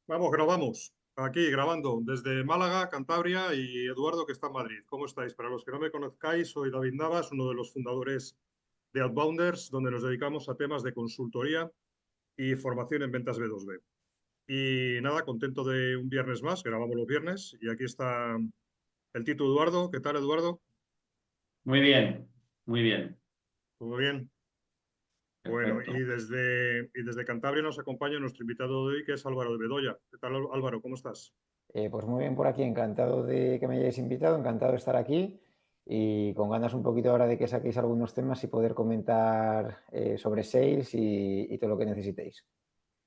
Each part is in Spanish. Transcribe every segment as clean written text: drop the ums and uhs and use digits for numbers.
Vamos, grabamos. Aquí grabando desde Málaga, Cantabria y Eduardo que está en Madrid. ¿Cómo estáis? Para los que no me conozcáis, soy David Navas, uno de los fundadores de Outbounders, donde nos dedicamos a temas de consultoría y formación en ventas B2B. Y nada, contento de un viernes más, grabamos los viernes y aquí está el Tito Eduardo. ¿Qué tal, Eduardo? Muy bien, muy bien, ¿Todo bien? Bueno, perfecto. y desde Cantabria nos acompaña nuestro invitado de hoy, que es Álvaro de Bedoya. ¿Qué tal, Álvaro? ¿Cómo estás? Pues muy bien por aquí, encantado de que me hayáis invitado, encantado de estar aquí y con ganas un poquito ahora de que saquéis algunos temas y poder comentar sobre sales y todo lo que necesitéis.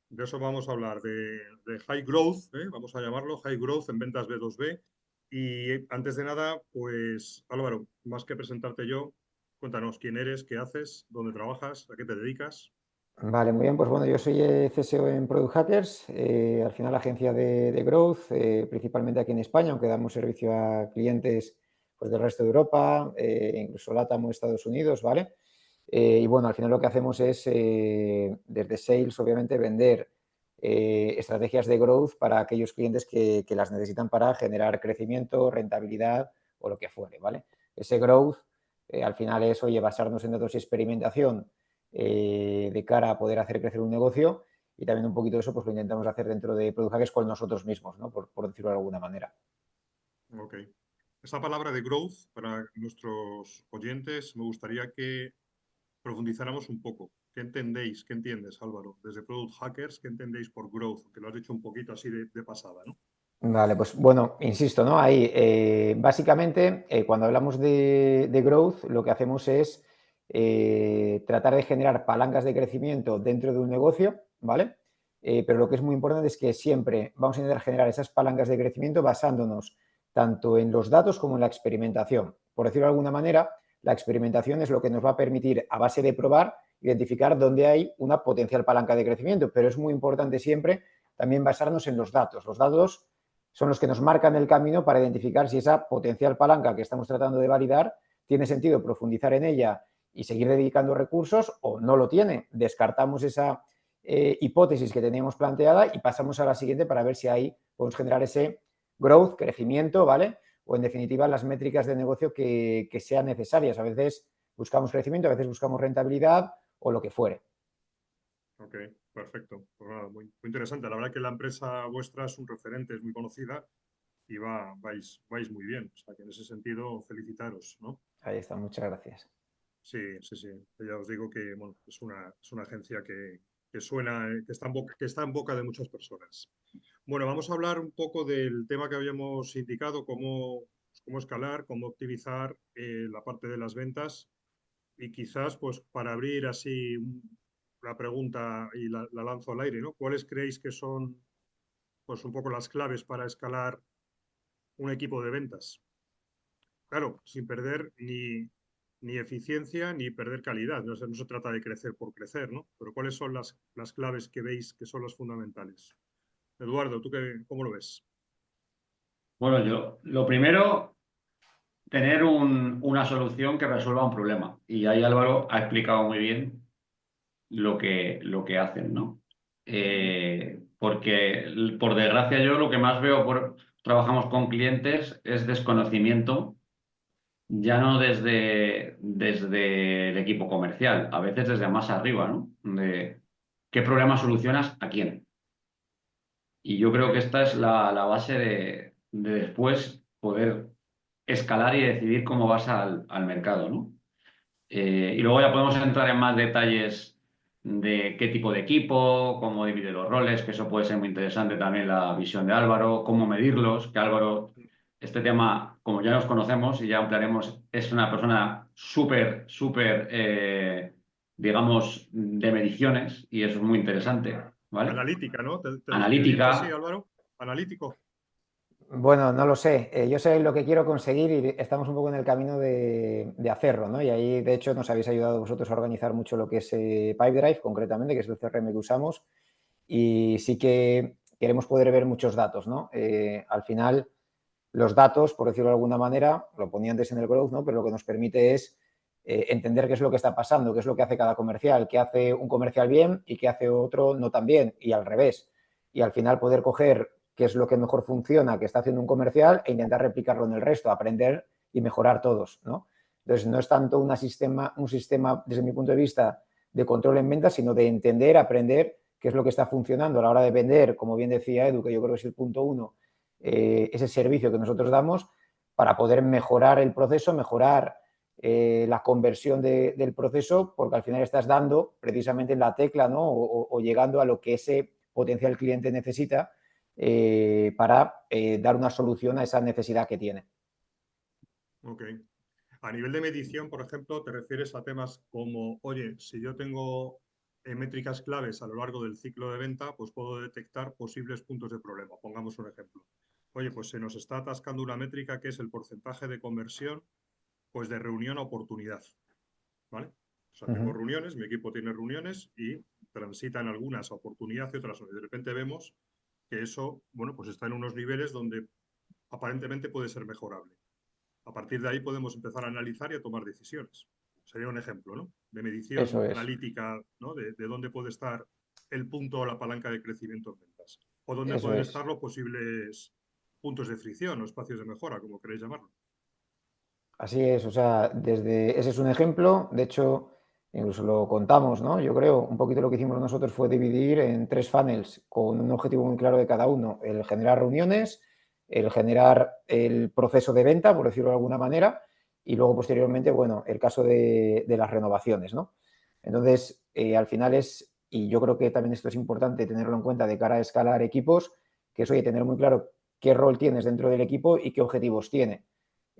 De eso vamos a hablar, de high growth, vamos a llamarlo high growth en ventas B2B. Y antes de nada, pues Álvaro, más que presentarte yo, cuéntanos quién eres, qué haces, dónde trabajas, a qué te dedicas. Vale, muy bien, pues bueno, yo soy CSO en Product Hackers, al final agencia de Growth, principalmente aquí en España, aunque damos servicio a clientes pues, del resto de Europa, incluso LATAM o Estados Unidos, ¿vale? Y bueno, al final lo que hacemos es, desde Sales, obviamente, vender estrategias de growth para aquellos clientes que las necesitan para generar crecimiento, rentabilidad o lo que fuere, ¿vale? Ese growth, al final es, oye, basarnos en datos y experimentación de cara a poder hacer crecer un negocio y también un poquito eso pues lo intentamos hacer dentro de Product Hackers con nosotros mismos, ¿no? Por decirlo de alguna manera. Ok. Esta palabra de growth, para nuestros oyentes, me gustaría que profundizáramos un poco. ¿Qué entendéis? ¿Qué entiendes, Álvaro? Desde Product Hackers, ¿qué entendéis por growth? Que lo has dicho un poquito así de pasada, ¿no? Vale, pues bueno, insisto, ¿no? Ahí, básicamente, cuando hablamos de growth, lo que hacemos es tratar de generar palancas de crecimiento dentro de un negocio, ¿vale? Pero lo que es muy importante es que siempre vamos a intentar generar esas palancas de crecimiento basándonos tanto en los datos como en la experimentación. Por decirlo de alguna manera, la experimentación es lo que nos va a permitir, a base de probar, identificar dónde hay una potencial palanca de crecimiento, pero es muy importante siempre también basarnos en los datos. Los datos son los que nos marcan el camino para identificar si esa potencial palanca que estamos tratando de validar tiene sentido profundizar en ella y seguir dedicando recursos o no lo tiene. Descartamos esa hipótesis que teníamos planteada y pasamos a la siguiente para ver si ahí podemos generar ese growth, crecimiento, ¿vale? O en definitiva las métricas de negocio que sean necesarias. A veces buscamos crecimiento, a veces buscamos rentabilidad o lo que fuere. Ok, perfecto. Pues nada, muy interesante. La verdad que la empresa vuestra es un referente, es muy conocida y vais muy bien. O sea que en ese sentido, felicitaros, ¿no? Ahí está, muchas gracias. Sí, sí, sí. Ya os digo que bueno, es una agencia que suena, que está en boca de muchas personas. Bueno, vamos a hablar un poco del tema que habíamos indicado, cómo escalar, cómo optimizar la parte de las ventas. Y quizás, pues, para abrir así la pregunta y la lanzo al aire, ¿no? ¿Cuáles creéis que son, pues, un poco las claves para escalar un equipo de ventas? Claro, sin perder ni eficiencia ni perder calidad. No se trata de crecer por crecer, ¿no? Pero ¿cuáles son las claves que veis que son las fundamentales? Eduardo, ¿cómo lo ves? Bueno, yo, lo primero, tener una solución que resuelva un problema. Y ahí Álvaro ha explicado muy bien lo que hacen, ¿no? Ujú. Porque, por desgracia, yo lo que más veo trabajamos con clientes es desconocimiento, ya no desde el equipo comercial, a veces desde más arriba, ¿no? De qué problema solucionas a quién. Y yo Ok, creo que esta es la base de después poder escalar y decidir cómo vas al mercado, ¿no? Y luego ya podemos entrar en más detalles de qué tipo de equipo, cómo divide los roles, que eso puede ser muy interesante también la visión de Álvaro, cómo medirlos, que Álvaro, este tema, como ya nos conocemos y ya ampliaremos, es una persona súper, súper, digamos, de mediciones y eso es muy interesante, ¿vale? analítica, ¿no? ¿Te dirías así, Analítica. Álvaro? Analítico. Bueno, no lo sé. Yo sé lo que quiero conseguir y estamos un poco en el camino de hacerlo, ¿no? Y ahí, de hecho, nos habéis ayudado vosotros a organizar mucho lo que es Pipedrive, concretamente, que es el CRM que usamos. Y sí que queremos poder ver muchos datos, ¿no? Al final, los datos, por decirlo de alguna manera, lo ponía antes en el growth, ¿no? Pero lo que nos permite es entender qué es lo que está pasando, qué es lo que hace cada comercial, qué hace un comercial bien y qué hace otro no tan bien, y al revés. y al final poder coger qué es lo que mejor funciona, que está haciendo un comercial e intentar replicarlo en el resto, aprender y mejorar todos, ¿no? Entonces, no es tanto un sistema, desde mi punto de vista, de control en ventas, sino de entender, aprender qué es lo que está funcionando a la hora de vender, como bien decía Edu, que yo creo que es el punto 1, ese servicio que nosotros damos para poder mejorar el proceso, mejorar la conversión del proceso, porque al final estás dando precisamente la tecla, ¿no? o llegando a lo que ese potencial cliente necesita para dar una solución a esa necesidad que tiene. Ok. A nivel de medición, por ejemplo, te refieres a temas como, oye, si yo tengo métricas claves a lo largo del ciclo de venta, pues puedo detectar posibles puntos de problema. Pongamos un ejemplo. Oye, pues se nos está atascando una métrica que es el porcentaje de conversión, pues de reunión a oportunidad, ¿vale? O sea, tengo reuniones, mi equipo tiene reuniones y transitan algunas a oportunidad y otras no. Y de repente vemos que eso, bueno, pues está en unos niveles donde aparentemente puede ser mejorable. A partir de ahí podemos empezar a analizar y a tomar decisiones. Sería un ejemplo, ¿no? De medición Eso es. analítica, ¿no? De dónde puede estar el punto o la palanca de crecimiento en ventas. O dónde Eso pueden es. estar los posibles puntos de fricción o espacios de mejora, como queréis llamarlo. Así es, o sea, ese es un ejemplo, de hecho, incluso lo contamos, ¿no? Yo creo, un poquito lo que hicimos nosotros fue dividir en 3 funnels con un objetivo muy claro de cada uno, el generar reuniones, el generar el proceso de venta, por decirlo de alguna manera, y luego posteriormente, bueno, el caso de las renovaciones, ¿no? Entonces, al final y yo creo que también esto es importante tenerlo en cuenta de cara a escalar equipos, que es, oye, tener muy claro qué rol tienes dentro del equipo y qué objetivos tiene.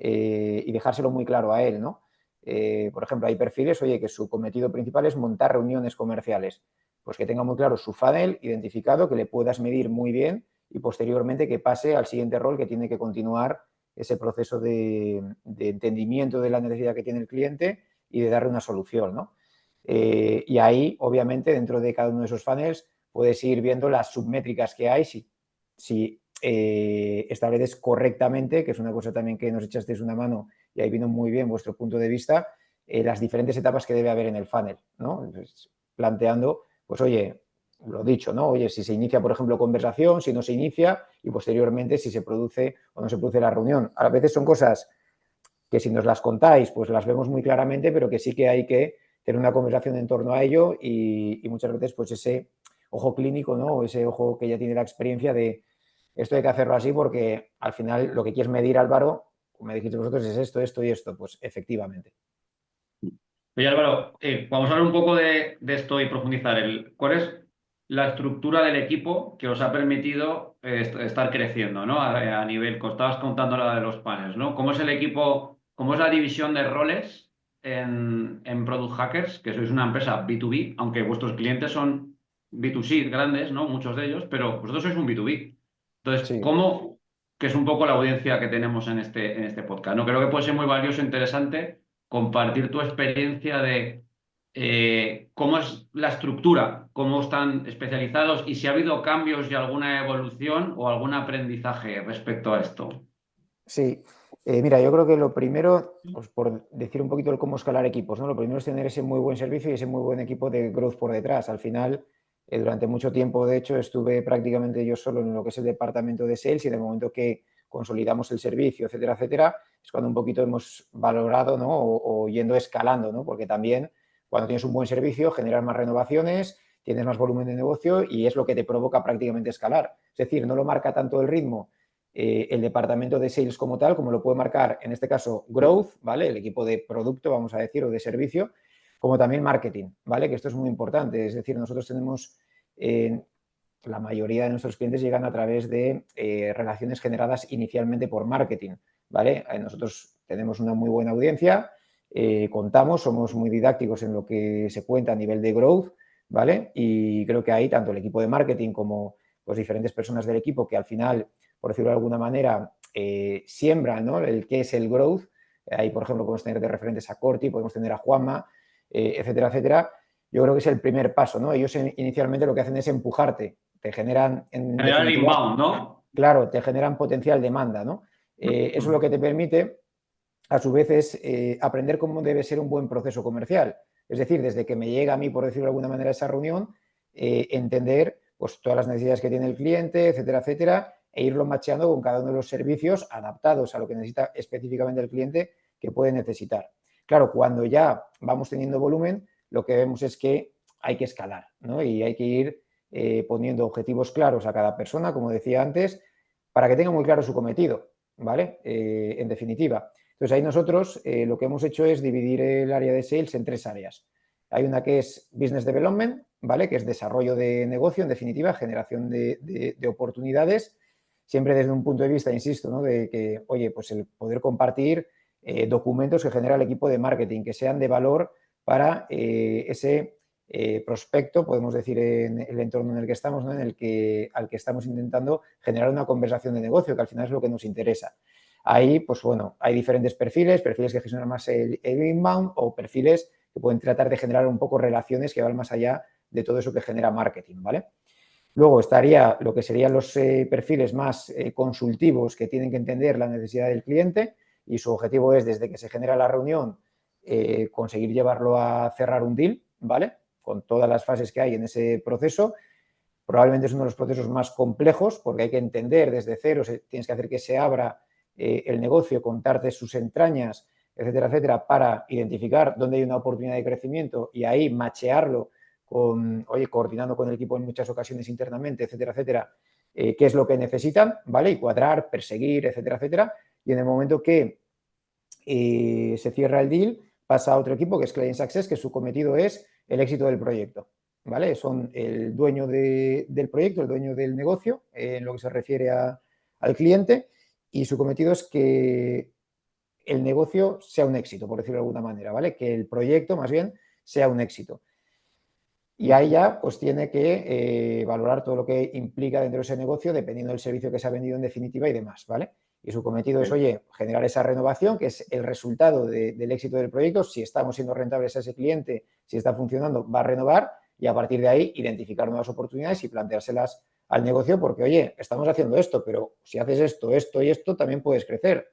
Y dejárselo muy claro a él, ¿no? Por ejemplo, hay perfiles, oye, que su cometido principal es montar reuniones comerciales. Pues que tenga muy claro su funnel identificado, que le puedas medir muy bien y posteriormente que pase al siguiente rol que tiene que continuar ese proceso de entendimiento de la necesidad que tiene el cliente y de darle una solución, ¿no? Y ahí, obviamente, dentro de cada uno de esos funnels puedes ir viendo las submétricas que hay, si estableces correctamente, que es una cosa también que nos echasteis una mano y ahí vino muy bien vuestro punto de vista, las diferentes etapas que debe haber en el funnel, ¿no? Entonces, planteando, pues oye, lo dicho, ¿no? Oye, si se inicia, por ejemplo, conversación, si no se inicia y posteriormente si se produce o no se produce la reunión. A veces son cosas que si nos las contáis, pues las vemos muy claramente, pero que sí que hay que tener una conversación en torno a ello y muchas veces pues ese ojo clínico, ¿no? O ese ojo que ya tiene la experiencia de esto hay que hacerlo así porque al final lo que quieres medir, Álvaro, como me dijiste vosotros, es esto y esto. Pues efectivamente. Oye, Álvaro, vamos a hablar un poco de esto y profundizar. ¿Cuál es la estructura del equipo que os ha permitido estar creciendo, ¿no? A nivel, estabas contando la de los panes, ¿no? ¿Cómo es el equipo, cómo es la división de roles en Product Hackers? Que sois una empresa B2B, aunque vuestros clientes son B2C grandes, ¿no? Muchos de ellos, pero vosotros sois un B2B. Entonces, Sí. ¿cómo? Que es un poco la audiencia que tenemos en este podcast, ¿no? Creo que puede ser muy valioso e interesante compartir tu experiencia de cómo es la estructura, cómo están especializados y si ha habido cambios y alguna evolución o algún aprendizaje respecto a esto. Sí, mira, yo creo que lo primero, pues por decir un poquito el cómo escalar equipos, ¿no? Lo primero es tener ese muy buen servicio y ese muy buen equipo de growth por detrás. Al final, durante mucho tiempo, de hecho, estuve prácticamente yo solo en lo que es el departamento de sales y en el momento que consolidamos el servicio, etcétera, etcétera, es cuando un poquito hemos valorado, ¿no? O yendo escalando, ¿no? Porque también cuando tienes un buen servicio generas más renovaciones, tienes más volumen de negocio y es lo que te provoca prácticamente escalar. Es decir, no lo marca tanto el ritmo el departamento de sales como tal, como lo puede marcar en este caso growth, ¿vale? El equipo de producto, vamos a decir, o de servicio, como también marketing, ¿vale? Que esto es muy importante. Es decir, nosotros tenemos, la mayoría de nuestros clientes llegan a través de relaciones generadas inicialmente por marketing, ¿vale? Nosotros tenemos una muy buena audiencia, contamos, somos muy didácticos en lo que se cuenta a nivel de growth, ¿vale? Y creo que ahí tanto el equipo de marketing como pues diferentes personas del equipo que al final, por decirlo de alguna manera, siembran, ¿no? El qué es el growth. Ahí, por ejemplo, podemos tener de referentes a Corti, podemos tener a Juanma, etcétera, etcétera. Yo creo que es el primer paso, ¿no? Ellos inicialmente lo que hacen es empujarte, te generan, en General definitiva, inbound, ¿no? claro, te generan potencial demanda, ¿no? Eso es lo que te permite, a su vez, es aprender cómo debe ser un buen proceso comercial. Es decir, desde que me llega a mí, por decirlo de alguna manera, esa reunión, entender pues todas las necesidades que tiene el cliente, etcétera, etcétera, e irlo macheando con cada uno de los servicios adaptados a lo que necesita específicamente el cliente que puede necesitar. Claro, cuando ya vamos teniendo volumen, lo que vemos es que hay que escalar, ¿no? Y hay que ir poniendo objetivos claros a cada persona, como decía antes, para que tenga muy claro su cometido, ¿vale? En definitiva. Entonces ahí nosotros lo que hemos hecho es dividir el área de sales en 3 áreas. Hay una que es Business Development, ¿vale? Que es desarrollo de negocio, en definitiva, generación de oportunidades, siempre desde un punto de vista, insisto, ¿no? De que, oye, pues el poder compartir documentos que genera el equipo de marketing, que sean de valor para ese prospecto, podemos decir, en el entorno en el que estamos, ¿no? Al que estamos intentando generar una conversación de negocio, que al final es lo que nos interesa. Ahí, pues bueno, hay diferentes perfiles que gestionan más el inbound o perfiles que pueden tratar de generar un poco relaciones que van más allá de todo eso que genera marketing, ¿vale? Luego estaría lo que serían los perfiles más consultivos, que tienen que entender la necesidad del cliente y su objetivo es, desde que se genera la reunión, conseguir llevarlo a cerrar un deal, ¿vale? Con todas las fases que hay en ese proceso. Probablemente es uno de los procesos más complejos porque hay que entender desde cero, tienes que hacer que se abra el negocio, contarte sus entrañas, etcétera, etcétera, para identificar dónde hay una oportunidad de crecimiento y ahí machearlo con, oye, coordinando con el equipo en muchas ocasiones internamente, etcétera, etcétera, qué es lo que necesitan, ¿vale? Y cuadrar, perseguir, etcétera, etcétera. Y en el momento que se cierra el deal, pasa a otro equipo que es Client Success, que su cometido es el éxito del proyecto, ¿vale? Son el dueño del proyecto, el dueño del negocio, en lo que se refiere al cliente, y su cometido es que el negocio sea un éxito, por decirlo de alguna manera, ¿vale? Que el proyecto, más bien, sea un éxito. Y ahí ya, pues tiene que valorar todo lo que implica dentro de ese negocio, dependiendo del servicio que se ha vendido en definitiva y demás, ¿vale? Y su cometido es, oye, generar esa renovación, que es el resultado del éxito del proyecto. Si estamos siendo rentables a ese cliente, si está funcionando, va a renovar y a partir de ahí identificar nuevas oportunidades y planteárselas al negocio porque, oye, estamos haciendo esto, pero si haces esto, esto y esto, también puedes crecer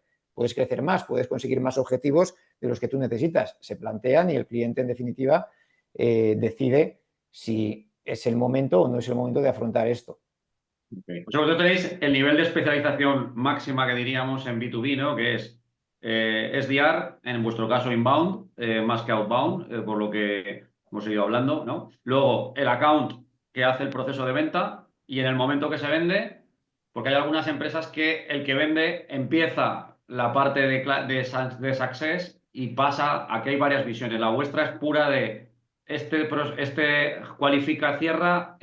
más, puedes conseguir más objetivos de los que tú necesitas. Se plantean y el cliente, en definitiva, decide si es el momento o no es el momento de afrontar esto. Okay. Pues vosotros tenéis el nivel de especialización máxima que diríamos en B2B, ¿no? Que es SDR, en vuestro caso inbound, más que outbound, por lo que hemos ido hablando, ¿no? Luego el account que hace el proceso de venta y en el momento que se vende, porque hay algunas empresas que el que vende empieza la parte de success y pasa, aquí hay varias visiones. La vuestra es pura de este cualifica, cierra,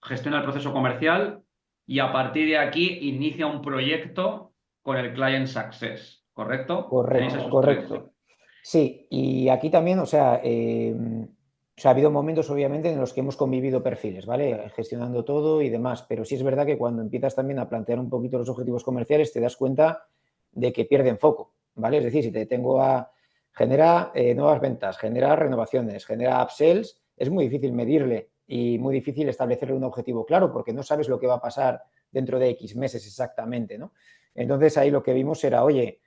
gestiona el proceso comercial y a partir de aquí inicia un proyecto con el Client Success, ¿correcto? Tenéis Correcto, esos tres. correcto. Sí, y aquí también, o sea, ha habido momentos, obviamente, en los que hemos convivido perfiles, ¿vale? Gestionando todo y demás, pero sí es verdad que cuando empiezas también a plantear un poquito los objetivos comerciales, te das cuenta de que pierden foco, ¿vale? Es decir, si te tengo a generar nuevas ventas, generar renovaciones, generar upsells, es muy difícil medirle y muy difícil establecerle un objetivo claro porque no sabes lo que va a pasar dentro de X meses exactamente, ¿no? Entonces ahí lo que vimos era, oye,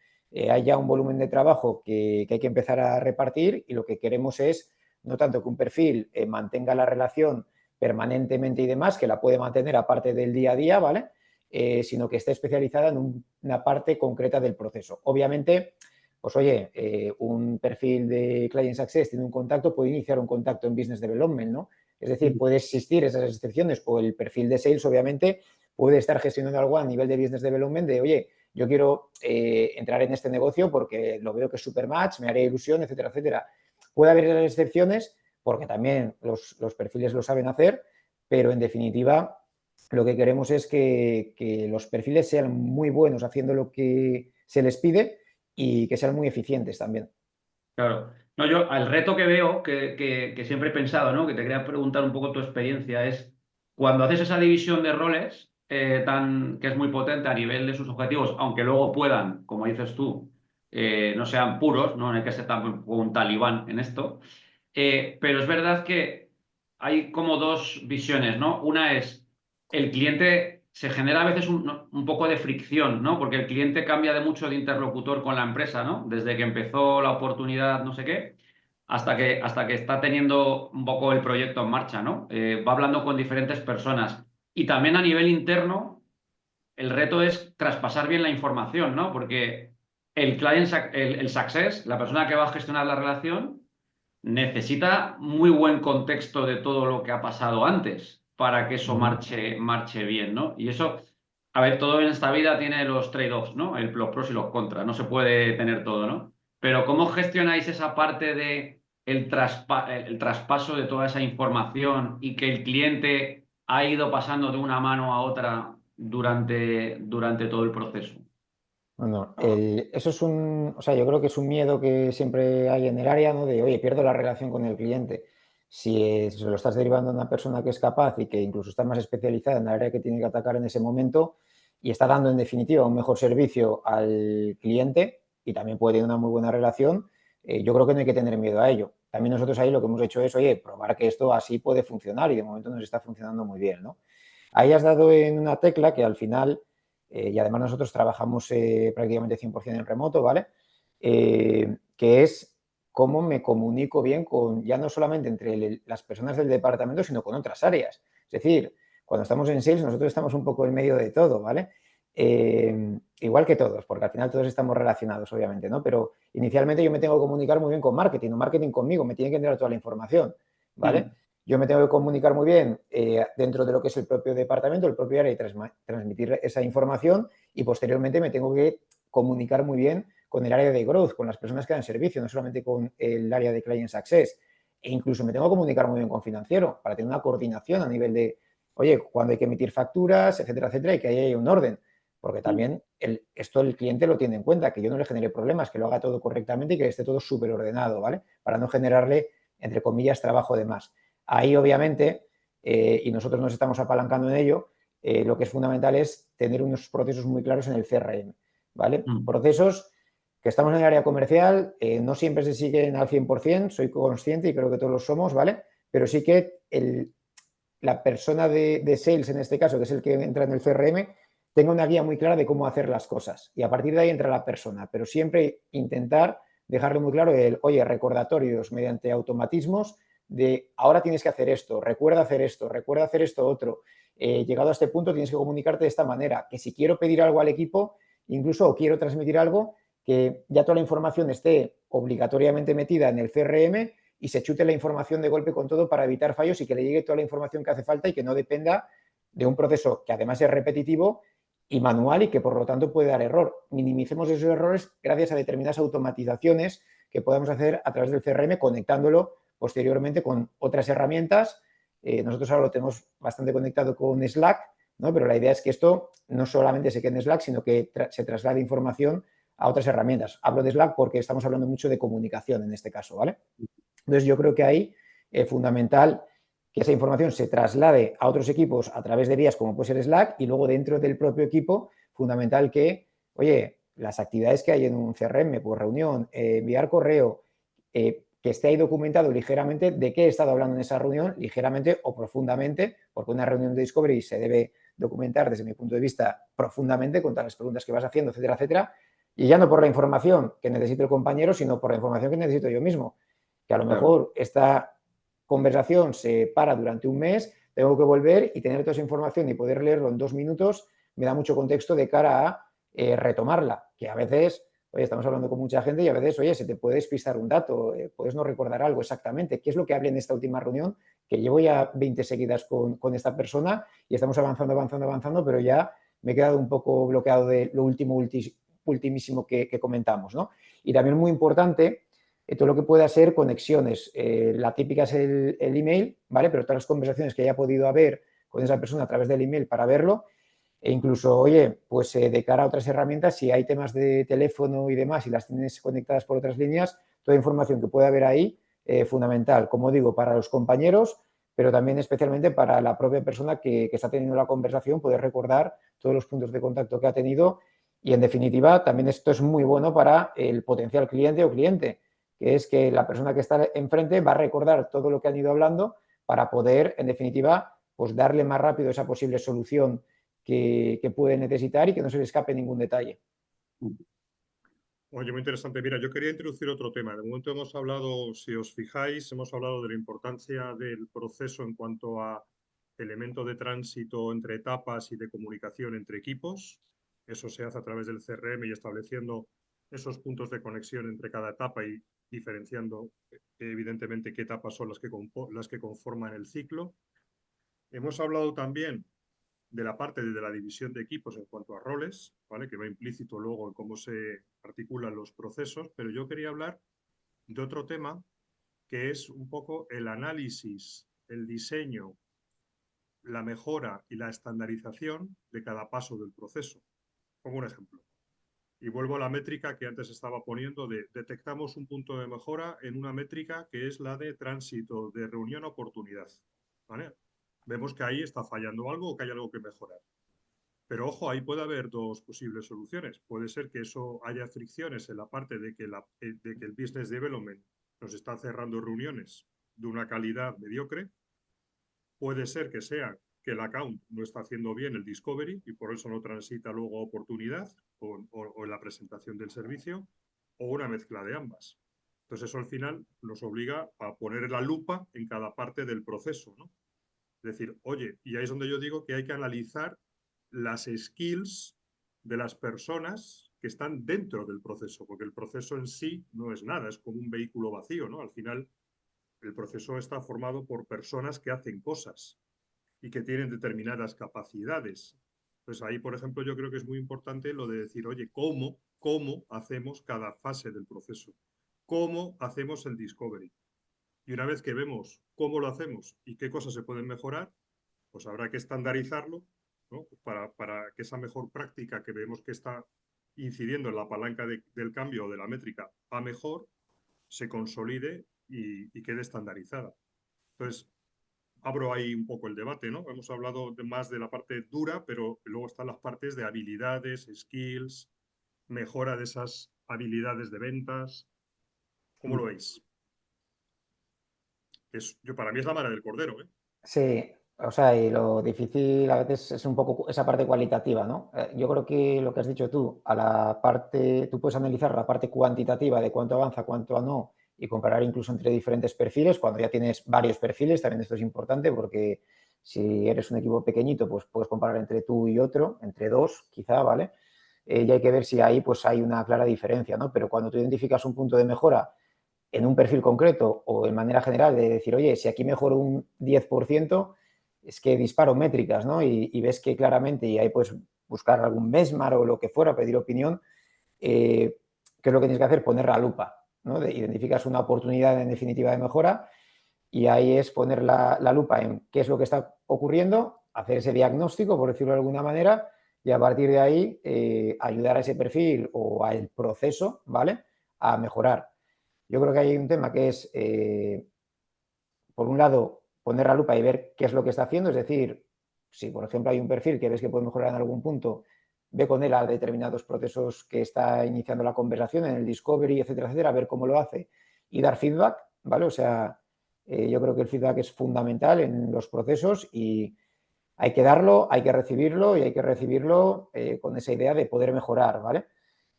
hay ya un volumen de trabajo que hay que empezar a repartir y lo que queremos es no tanto que un perfil mantenga la relación permanentemente y demás, que la puede mantener aparte del día a día, ¿vale? Sino que esté especializada en una parte concreta del proceso. Obviamente, pues oye, un perfil de Client Success tiene un contacto, puede iniciar un contacto en Business Development, ¿no? Es decir, puede existir esas excepciones o el perfil de Sales, obviamente, puede estar gestionando algo a nivel de Business Development de, oye, yo quiero entrar en este negocio porque lo veo que es super match, me haría ilusión, etcétera, etcétera. Puede haber excepciones porque también los perfiles lo saben hacer, pero en definitiva lo que queremos es que los perfiles sean muy buenos haciendo lo que se les pide y que sean muy eficientes también. Claro. No, yo al reto que veo, que siempre he pensado, ¿no? Que te quería preguntar un poco tu experiencia, es cuando haces esa división de roles que es muy potente a nivel de sus objetivos, aunque luego puedan, como dices tú, no sean puros, no hay que ser tampoco un talibán en esto, pero es verdad que hay como dos visiones, ¿no? Una es el cliente se genera a veces un poco de fricción, ¿no? Porque el cliente cambia de mucho de interlocutor con la empresa, ¿no? Desde que empezó la oportunidad, no sé qué, hasta que está teniendo un poco el proyecto en marcha, ¿no? Va hablando con diferentes personas. Y también a nivel interno, el reto es traspasar bien la información, ¿no? Porque el success, la persona que va a gestionar la relación, necesita muy buen contexto de todo lo que ha pasado antes para que eso marche bien, ¿no? Y eso, a ver, todo en esta vida tiene los trade-offs, ¿no? Los pros y los contras, no se puede tener todo, ¿no? Pero ¿cómo gestionáis esa parte de el traspaso de toda esa información y que el cliente ha ido pasando de una mano a otra durante todo el proceso? Bueno, eso es o sea, yo creo que es un miedo que siempre hay en el área, ¿no? De, oye, pierdo la relación con el cliente. Si se lo estás derivando a una persona que es capaz y que incluso está más especializada en el área que tiene que atacar en ese momento y está dando en definitiva un mejor servicio al cliente y también puede tener una muy buena relación, yo creo que no hay que tener miedo a ello. También nosotros ahí lo que hemos hecho es, oye, probar que esto así puede funcionar y de momento nos está funcionando muy bien, ¿no? Ahí has dado en una tecla que al final y además nosotros trabajamos prácticamente 100% en remoto, ¿vale? Que es cómo me comunico bien con, ya no solamente entre las personas del departamento, sino con otras áreas. Es decir, cuando estamos en sales, nosotros estamos un poco en medio de todo, ¿vale? Igual que todos, porque al final todos estamos relacionados, obviamente, ¿no? Pero inicialmente yo me tengo que comunicar muy bien con marketing, o marketing conmigo, me tiene que entrar toda la información, ¿vale? Yo me tengo que comunicar muy bien dentro de lo que es el propio departamento, el propio área y transmitir esa información y posteriormente me tengo que comunicar muy bien con el área de growth, con las personas que dan servicio, no solamente con el área de client success. E incluso me tengo que comunicar muy bien con financiero para tener una coordinación a nivel de, oye, cuando hay que emitir facturas, etcétera, etcétera, y que haya un orden. Porque también esto el cliente lo tiene en cuenta, que yo no le genere problemas, que lo haga todo correctamente y que esté todo súper ordenado, ¿vale? Para no generarle, entre comillas, trabajo de más. Ahí, obviamente, y nosotros nos estamos apalancando en ello, lo que es fundamental es tener unos procesos muy claros en el CRM, ¿vale? Procesos que estamos en el área comercial, no siempre se siguen al 100%, soy consciente y creo que todos lo somos, ¿vale? Pero sí que la persona de sales, en este caso, que es el que entra en el CRM, tenga una guía muy clara de cómo hacer las cosas. Y a partir de ahí entra la persona, pero siempre intentar dejarle muy claro oye, recordatorios mediante automatismos de ahora tienes que hacer esto, recuerda hacer esto otro. Llegado a este punto tienes que comunicarte de esta manera, que si quiero pedir algo al equipo, incluso o quiero transmitir algo, que ya toda la información esté obligatoriamente metida en el CRM y se chute la información de golpe con todo para evitar fallos y que le llegue toda la información que hace falta y que no dependa de un proceso que además es repetitivo y manual y que por lo tanto puede dar error. Minimicemos esos errores gracias a determinadas automatizaciones que podemos hacer a través del CRM conectándolo posteriormente con otras herramientas. Nosotros ahora lo tenemos bastante conectado con Slack, ¿no? Pero la idea es que esto no solamente se quede en Slack, sino que se traslade información a otras herramientas. Hablo de Slack porque estamos hablando mucho de comunicación en este caso, ¿vale? Entonces yo creo que ahí es fundamental que esa información se traslade a otros equipos a través de vías como puede ser Slack y luego dentro del propio equipo, fundamental que, oye, las actividades que hay en un CRM, pues reunión, enviar correo, que esté ahí documentado ligeramente de qué he estado hablando en esa reunión, ligeramente o profundamente, porque una reunión de Discovery se debe documentar desde mi punto de vista profundamente con todas las preguntas que vas haciendo, etcétera, etcétera, y ya no por la información que necesite el compañero, sino por la información que necesito yo mismo, que a lo mejor esta conversación se para durante un mes, tengo que volver y tener toda esa información y poder leerlo en 2 minutos, me da mucho contexto de cara a retomarla, que a veces, oye, estamos hablando con mucha gente y a veces, oye, se te puede despistar un dato, puedes no recordar algo exactamente. ¿Qué es lo que hablé en esta última reunión? Que llevo ya 20 seguidas con esta persona y estamos avanzando, pero ya me he quedado un poco bloqueado de lo ultimísimo que comentamos, ¿no? Y también muy importante, todo lo que pueda ser conexiones. La típica es el email, ¿vale? Pero todas las conversaciones que haya podido haber con esa persona a través del email para verlo. E incluso, oye, pues de cara a otras herramientas, si hay temas de teléfono y demás y las tienes conectadas por otras líneas, toda información que pueda haber ahí, fundamental, como digo, para los compañeros, pero también especialmente para la propia persona que está teniendo la conversación, poder recordar todos los puntos de contacto que ha tenido y, en definitiva, también esto es muy bueno para el potencial cliente o cliente, que es que la persona que está enfrente va a recordar todo lo que han ido hablando para poder, en definitiva, pues darle más rápido esa posible solución que puede necesitar y que no se le escape ningún detalle. Oye, muy interesante. Mira, yo quería introducir otro tema. De momento hemos hablado, si os fijáis, hemos hablado de la importancia del proceso en cuanto a elemento de tránsito entre etapas y de comunicación entre equipos. Eso se hace a través del CRM y estableciendo esos puntos de conexión entre cada etapa y diferenciando, evidentemente, qué etapas son las que conforman el ciclo. Hemos hablado también de la parte de la división de equipos en cuanto a roles, ¿vale? Que va implícito luego en cómo se articulan los procesos, pero yo quería hablar de otro tema que es un poco el análisis, el diseño, la mejora y la estandarización de cada paso del proceso. Pongo un ejemplo. Y vuelvo a la métrica que antes estaba poniendo de detectamos un punto de mejora en una métrica que es la de tránsito de reunión a oportunidad, ¿vale? Vemos que ahí está fallando algo o que hay algo que mejorar. Pero ojo, ahí puede haber dos posibles soluciones. Puede ser que eso haya fricciones en la parte de que el business development nos está cerrando reuniones de una calidad mediocre. Puede ser que sea que el account no está haciendo bien el discovery y por eso no transita luego a oportunidad o en la presentación del servicio, o una mezcla de ambas. Entonces eso al final nos obliga a poner la lupa en cada parte del proceso, ¿no? Es decir, oye, y ahí es donde yo digo que hay que analizar las skills de las personas que están dentro del proceso, porque el proceso en sí no es nada, es como un vehículo vacío, ¿no? Al final, el proceso está formado por personas que hacen cosas y que tienen determinadas capacidades. Pues ahí, por ejemplo, yo creo que es muy importante lo de decir, oye, ¿cómo hacemos cada fase del proceso? ¿Cómo hacemos el discovery? Y una vez que vemos cómo lo hacemos y qué cosas se pueden mejorar, pues habrá que estandarizarlo, ¿no? Para que esa mejor práctica que vemos que está incidiendo en la palanca del cambio o de la métrica a mejor, se consolide y quede estandarizada. Entonces, abro ahí un poco el debate, ¿no? Hemos hablado más de la parte dura, pero luego están las partes de habilidades, skills, mejora de esas habilidades de ventas. ¿Cómo lo veis? Para mí es la madre del cordero, ¿eh? Sí, o sea, y lo difícil a veces es un poco esa parte cualitativa, ¿no? Yo creo que lo que has dicho tú, a la parte, tú puedes analizar la parte cuantitativa de cuánto avanza, cuánto no, y comparar incluso entre diferentes perfiles. Cuando ya tienes varios perfiles, también esto es importante porque si eres un equipo pequeñito, pues puedes comparar entre tú y otro, entre dos, quizá, ¿vale? Y hay que ver si ahí pues hay una clara diferencia, ¿no? Pero cuando tú identificas un punto de mejora en un perfil concreto o en manera general de decir, oye, si aquí mejoro un 10%, es que disparo métricas, ¿no? Y ves que claramente, y ahí puedes buscar algún benchmark o lo que fuera, pedir opinión, ¿qué es lo que tienes que hacer? Poner la lupa, ¿no? Identificas una oportunidad en definitiva de mejora y ahí es poner la lupa en qué es lo que está ocurriendo, hacer ese diagnóstico, por decirlo de alguna manera, y a partir de ahí ayudar a ese perfil o al proceso, ¿vale? A mejorar. Yo creo que hay un tema que es, por un lado, poner la lupa y ver qué es lo que está haciendo, es decir, si por ejemplo hay un perfil que ves que puede mejorar en algún punto, ve con él a determinados procesos que está iniciando la conversación, en el discovery, etcétera, etcétera, a ver cómo lo hace y dar feedback, ¿vale? O sea, yo creo que el feedback es fundamental en los procesos y hay que darlo, hay que recibirlo y hay que recibirlo con esa idea de poder mejorar, ¿vale?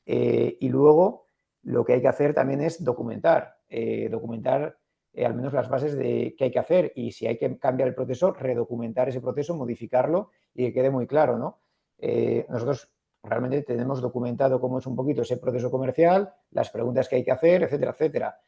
Y luego lo que hay que hacer también es documentar, al menos las bases de qué hay que hacer y si hay que cambiar el proceso, redocumentar ese proceso, modificarlo y que quede muy claro, ¿no? Nosotros realmente tenemos documentado cómo es un poquito ese proceso comercial, las preguntas que hay que hacer, etcétera, etcétera.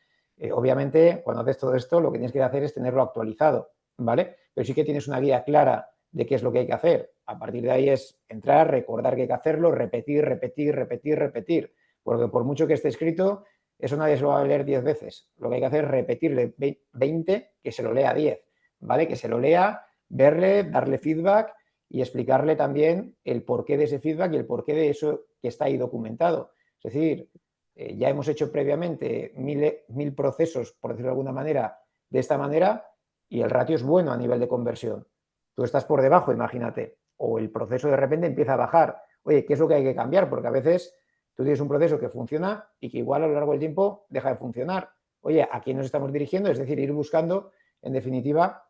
Obviamente, cuando haces todo esto, lo que tienes que hacer es tenerlo actualizado, ¿vale? Pero sí que tienes una guía clara de qué es lo que hay que hacer. A partir de ahí es entrar, recordar que hay que hacerlo, repetir, repetir, repetir, repetir. Porque por mucho que esté escrito, eso nadie se lo va a leer 10 veces. Lo que hay que hacer es repetirle 20, que se lo lea 10, ¿vale? Que se lo lea, verle, darle feedback y explicarle también el porqué de ese feedback y el porqué de eso que está ahí documentado. Es decir, ya hemos hecho previamente 1000 procesos, por decirlo de alguna manera, de esta manera y el ratio es bueno a nivel de conversión. Tú estás por debajo, imagínate, o el proceso de repente empieza a bajar. Oye, ¿qué es lo que hay que cambiar? Porque a veces tú tienes un proceso que funciona y que igual a lo largo del tiempo deja de funcionar. Oye, ¿a quién nos estamos dirigiendo? Es decir, ir buscando, en definitiva,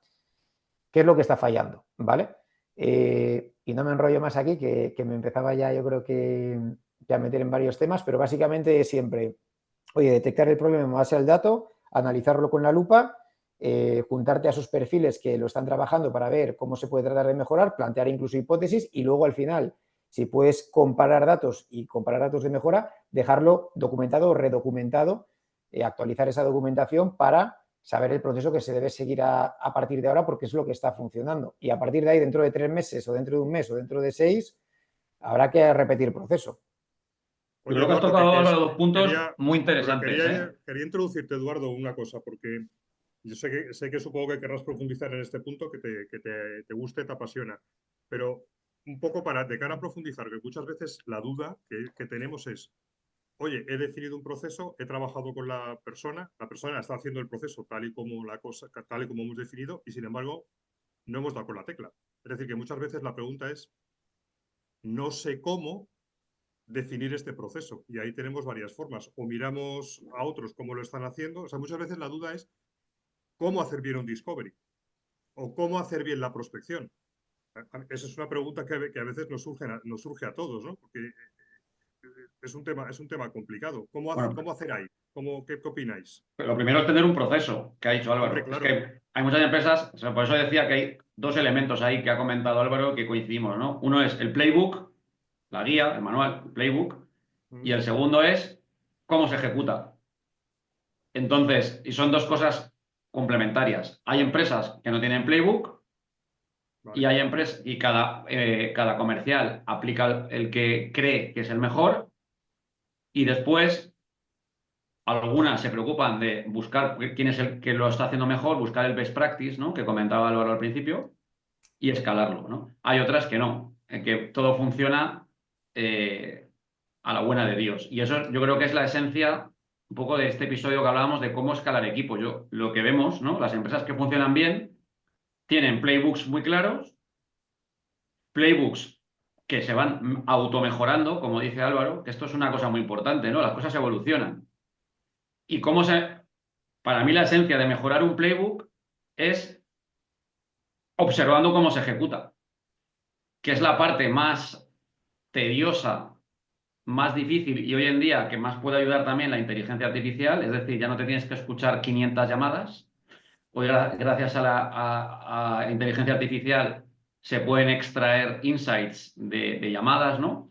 qué es lo que está fallando, ¿vale? Y no me enrollo más aquí, que me empezaba ya, yo creo que ya meter en varios temas, pero básicamente es siempre, oye, detectar el problema en base al dato, analizarlo con la lupa, juntarte a esos perfiles que lo están trabajando para ver cómo se puede tratar de mejorar, plantear incluso hipótesis y luego al final, si puedes comparar datos y comparar datos de mejora, dejarlo documentado o redocumentado, actualizar esa documentación para saber el proceso que se debe seguir a partir de ahora porque es lo que está funcionando. Y a partir de ahí, dentro de 3 meses o dentro de un mes o dentro de 6, habrá que repetir el proceso. Yo Oye, creo que has Eduardo, tocado, Álvaro, dos puntos quería, muy pero interesantes, ¿eh? quería introducirte, Eduardo, una cosa, porque yo sé que supongo que querrás profundizar en este punto, te guste, te apasiona, pero un poco para, de cara a profundizar, que muchas veces la duda que tenemos es, oye, he definido un proceso, he trabajado con la persona está haciendo el proceso tal y como tal y como hemos definido, y sin embargo, no hemos dado con la tecla. Es decir, que muchas veces la pregunta es, no sé cómo definir este proceso. Y ahí tenemos varias formas. O miramos a otros cómo lo están haciendo. O sea, muchas veces la duda es cómo hacer bien un discovery o cómo hacer bien la prospección. Esa es una pregunta que a veces nos surge a todos, ¿no? Porque es un tema complicado. Bueno, ¿Cómo hacer ahí? ¿Qué opináis? lo primero es tener un proceso, que ha dicho Hombre, Álvaro. Es claro. que hay muchas empresas, o sea, por eso decía que hay dos elementos ahí que ha comentado Álvaro que coincidimos, ¿no? Uno es el playbook, la guía, el manual, el playbook, y Mm, el segundo es cómo se ejecuta. Entonces, y son dos cosas complementarias. Hay empresas que no tienen playbook y vale. hay empresas y cada comercial aplica el que cree que es el mejor y después algunas se preocupan de buscar quién es el que lo está haciendo mejor, buscar el best practice, ¿no? Que comentaba Álvaro al principio y escalarlo, ¿no? Hay otras que no, en que todo funciona a la buena de Dios. Y eso yo creo que es la esencia un poco de este episodio que hablábamos de cómo escalar equipo. Lo que vemos, ¿no? Las empresas que funcionan bien tienen playbooks muy claros, playbooks que se van automejorando, como dice Álvaro, que esto es una cosa muy importante, ¿no? Las cosas evolucionan. Y para mí la esencia de mejorar un playbook es observando cómo se ejecuta, que es la parte más tediosa, más difícil y hoy en día que más puede ayudar también la inteligencia artificial, es decir, ya no te tienes que escuchar 500 llamadas, hoy gracias a la inteligencia artificial se pueden extraer insights de llamadas, ¿no?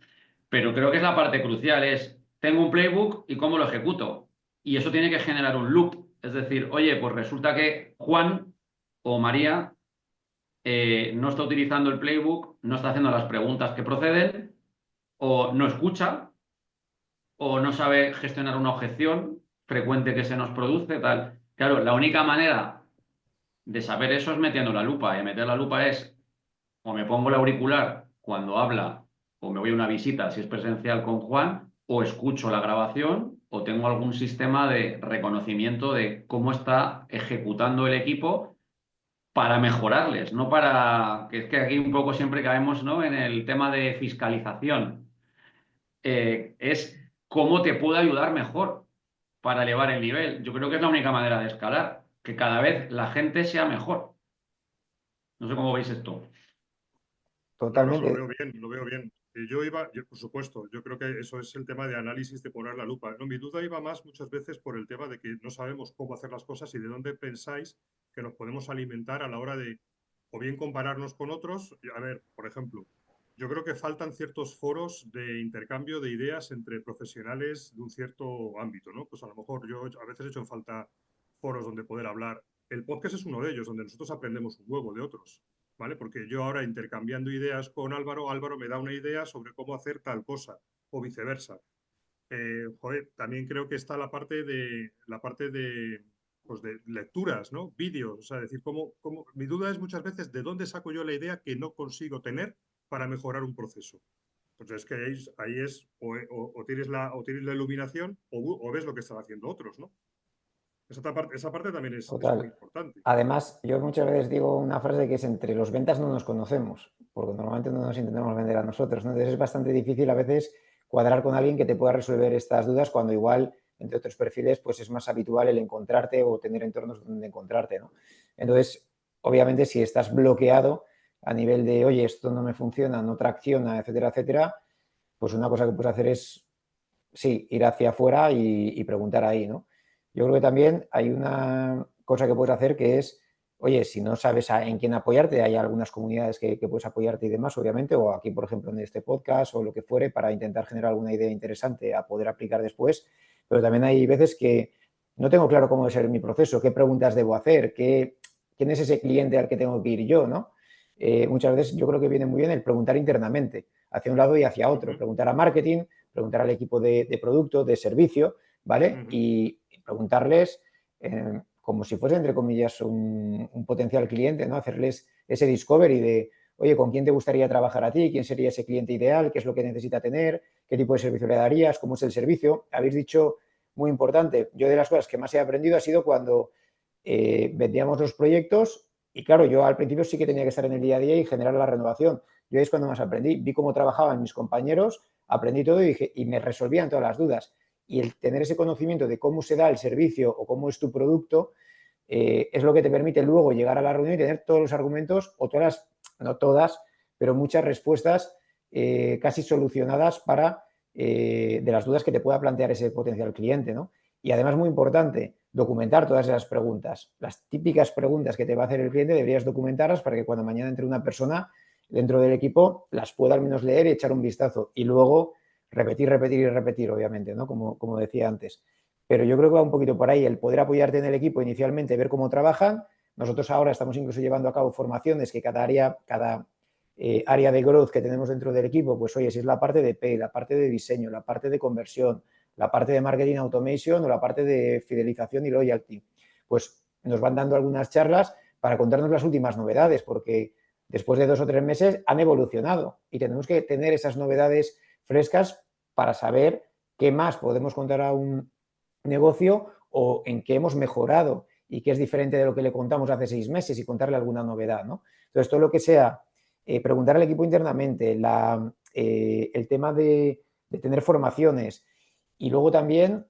Pero creo que es la parte crucial, es, tengo un playbook y cómo lo ejecuto. Y eso tiene que generar un loop, es decir, oye, pues resulta que Juan o María no está utilizando el playbook, no está haciendo las preguntas que proceden, o no escucha, o no sabe gestionar una objeción frecuente que se nos produce, tal. Claro, la única manera de saber eso es metiendo la lupa. Y meter la lupa es, o me pongo el auricular cuando habla, o me voy a una visita si es presencial con Juan, o escucho la grabación, o tengo algún sistema de reconocimiento de cómo está ejecutando el equipo para mejorarles, no para, que es que aquí un poco siempre caemos, ¿no? En el tema de fiscalización. Es cómo te puedo ayudar mejor para elevar el nivel. Yo creo que es la única manera de escalar, que cada vez la gente sea mejor. No sé cómo veis esto. No, no, lo Totalmente. veo bien, lo veo bien. Por supuesto, yo creo que eso es el tema de análisis, de poner la lupa. No, mi duda iba más muchas veces por el tema de que no sabemos cómo hacer las cosas y de dónde pensáis que nos podemos alimentar a la hora de, o bien compararnos con otros. A ver, por ejemplo, yo creo que faltan ciertos foros de intercambio de ideas entre profesionales de un cierto ámbito, ¿no? Pues a lo mejor yo a veces he hecho en falta foros donde poder hablar. El podcast es uno de ellos, donde nosotros aprendemos un huevo de otros. ¿Vale? Porque yo ahora intercambiando ideas con Álvaro, Álvaro me da una idea sobre cómo hacer tal cosa o viceversa. Joder, también creo que está pues de lecturas, ¿no? Vídeos, o sea, decir, mi duda es muchas veces de dónde saco yo la idea que no consigo tener para mejorar un proceso. Entonces, es que ahí es, o tienes la iluminación o ves lo que están haciendo otros, ¿no? Esa parte también es muy Total. importante. Además, yo muchas veces digo una frase que es entre los ventas no nos conocemos, porque normalmente no nos intentamos vender a nosotros, ¿no? Entonces es bastante difícil a veces cuadrar con alguien que te pueda resolver estas dudas cuando igual entre otros perfiles pues es más habitual el encontrarte o tener entornos donde encontrarte, ¿no? Entonces, obviamente si estás bloqueado a nivel de, oye, esto no me funciona, no tracciona, etcétera, etcétera, pues una cosa que puedes hacer es, sí, ir hacia afuera y preguntar ahí, ¿no? Yo creo que también hay una cosa que puedes hacer que es, oye, si no sabes en quién apoyarte, hay algunas comunidades que puedes apoyarte y demás, obviamente, o aquí, por ejemplo, en este podcast o lo que fuere, para intentar generar alguna idea interesante a poder aplicar después. Pero también hay veces que no tengo claro cómo debe ser mi proceso, qué preguntas debo hacer, quién es ese cliente al que tengo que ir yo, ¿no? Muchas veces yo creo que viene muy bien el preguntar internamente, hacia un lado y hacia otro, preguntar a marketing, preguntar al equipo de producto, de servicio, ¿vale? Y preguntarles como si fuese, entre comillas, un potencial cliente, ¿no? Hacerles ese discovery de, oye, ¿con quién te gustaría trabajar a ti? ¿Quién sería ese cliente ideal? ¿Qué es lo que necesita tener? ¿Qué tipo de servicio le darías? ¿Cómo es el servicio? Habéis dicho, muy importante, yo de las cosas que más he aprendido ha sido cuando vendíamos los proyectos y claro, yo al principio sí que tenía que estar en el día a día y generar la renovación. Yo ahí es cuando más aprendí, vi cómo trabajaban mis compañeros, aprendí todo y, dije, y me resolvían todas las dudas. Y el tener ese conocimiento de cómo se da el servicio o cómo es tu producto es lo que te permite luego llegar a la reunión y tener todos los argumentos o todas, no todas, pero muchas respuestas casi solucionadas para de las dudas que te pueda plantear ese potencial cliente, ¿no? Y además, muy importante, documentar todas esas preguntas. Las típicas preguntas que te va a hacer el cliente deberías documentarlas para que cuando mañana entre una persona dentro del equipo las pueda al menos leer y echar un vistazo. Y luego repetir, repetir y repetir, obviamente, ¿no? Como decía antes. Pero yo creo que va un poquito por ahí, el poder apoyarte en el equipo inicialmente, ver cómo trabajan. Nosotros ahora estamos incluso llevando a cabo formaciones que cada área de growth que tenemos dentro del equipo, pues oye, si es la parte de Pay, la parte de diseño, la parte de conversión, la parte de marketing automation o la parte de fidelización y loyalty, pues nos van dando algunas charlas para contarnos las últimas novedades, porque después de 2 o 3 meses han evolucionado y tenemos que tener esas novedades frescas para saber qué más podemos contar a un negocio o en qué hemos mejorado y qué es diferente de lo que le contamos hace 6 meses y contarle alguna novedad, ¿no? Entonces, todo lo que sea preguntar al equipo internamente, el tema de tener formaciones y luego también,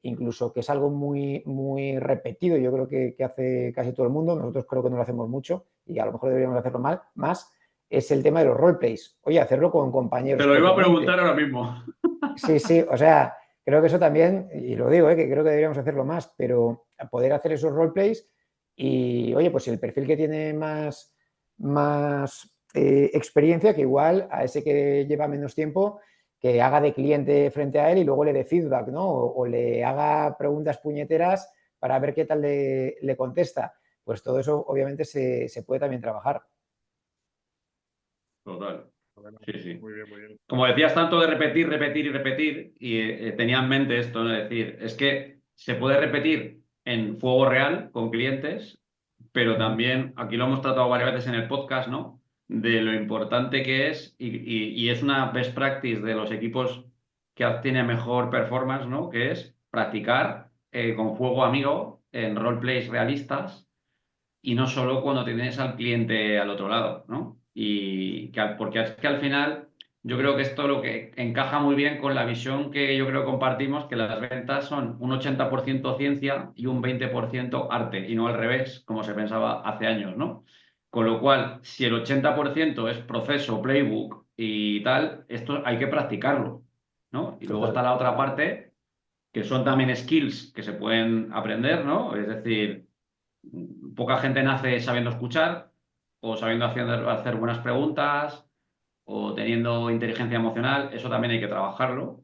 incluso que es algo muy, muy repetido, yo creo que hace casi todo el mundo, nosotros creo que no lo hacemos mucho y a lo mejor deberíamos hacerlo más, es el tema de los roleplays. Oye, hacerlo con Te compañeros lo iba a propiamente. preguntar ahora mismo. Sí, sí, o sea, creo que eso también, y lo digo, que creo que deberíamos hacerlo más, pero poder hacer esos roleplays y, oye, pues si el perfil que tiene más experiencia, que igual a ese que lleva menos tiempo, que haga de cliente frente a él y luego le dé feedback, ¿no? O le haga preguntas puñeteras para ver qué tal le contesta. Pues todo eso obviamente se puede también trabajar. Total. Bueno, Sí, sí. muy bien, muy bien. Como decías tanto de repetir, repetir y repetir, y tenía en mente esto, ¿no? Es decir, es que se puede repetir en fuego real con clientes, pero también, aquí lo hemos tratado varias veces en el podcast, ¿no? De lo importante que es, y es una best practice de los equipos que tienen mejor performance, ¿no? Que es practicar con fuego amigo en roleplays realistas y no solo cuando tienes al cliente al otro lado, ¿no? Porque es que al final yo creo que esto lo que encaja muy bien con la visión que yo creo que compartimos, que las ventas son un 80% ciencia y un 20% arte, y no al revés, como se pensaba hace años, ¿no? Con lo cual, si el 80% es proceso, playbook y tal, esto hay que practicarlo, ¿no? Y luego está Total. la otra parte, que son también skills que se pueden aprender, ¿no? Es decir, poca gente nace sabiendo escuchar o sabiendo hacer buenas preguntas o teniendo inteligencia emocional. Eso también hay que trabajarlo.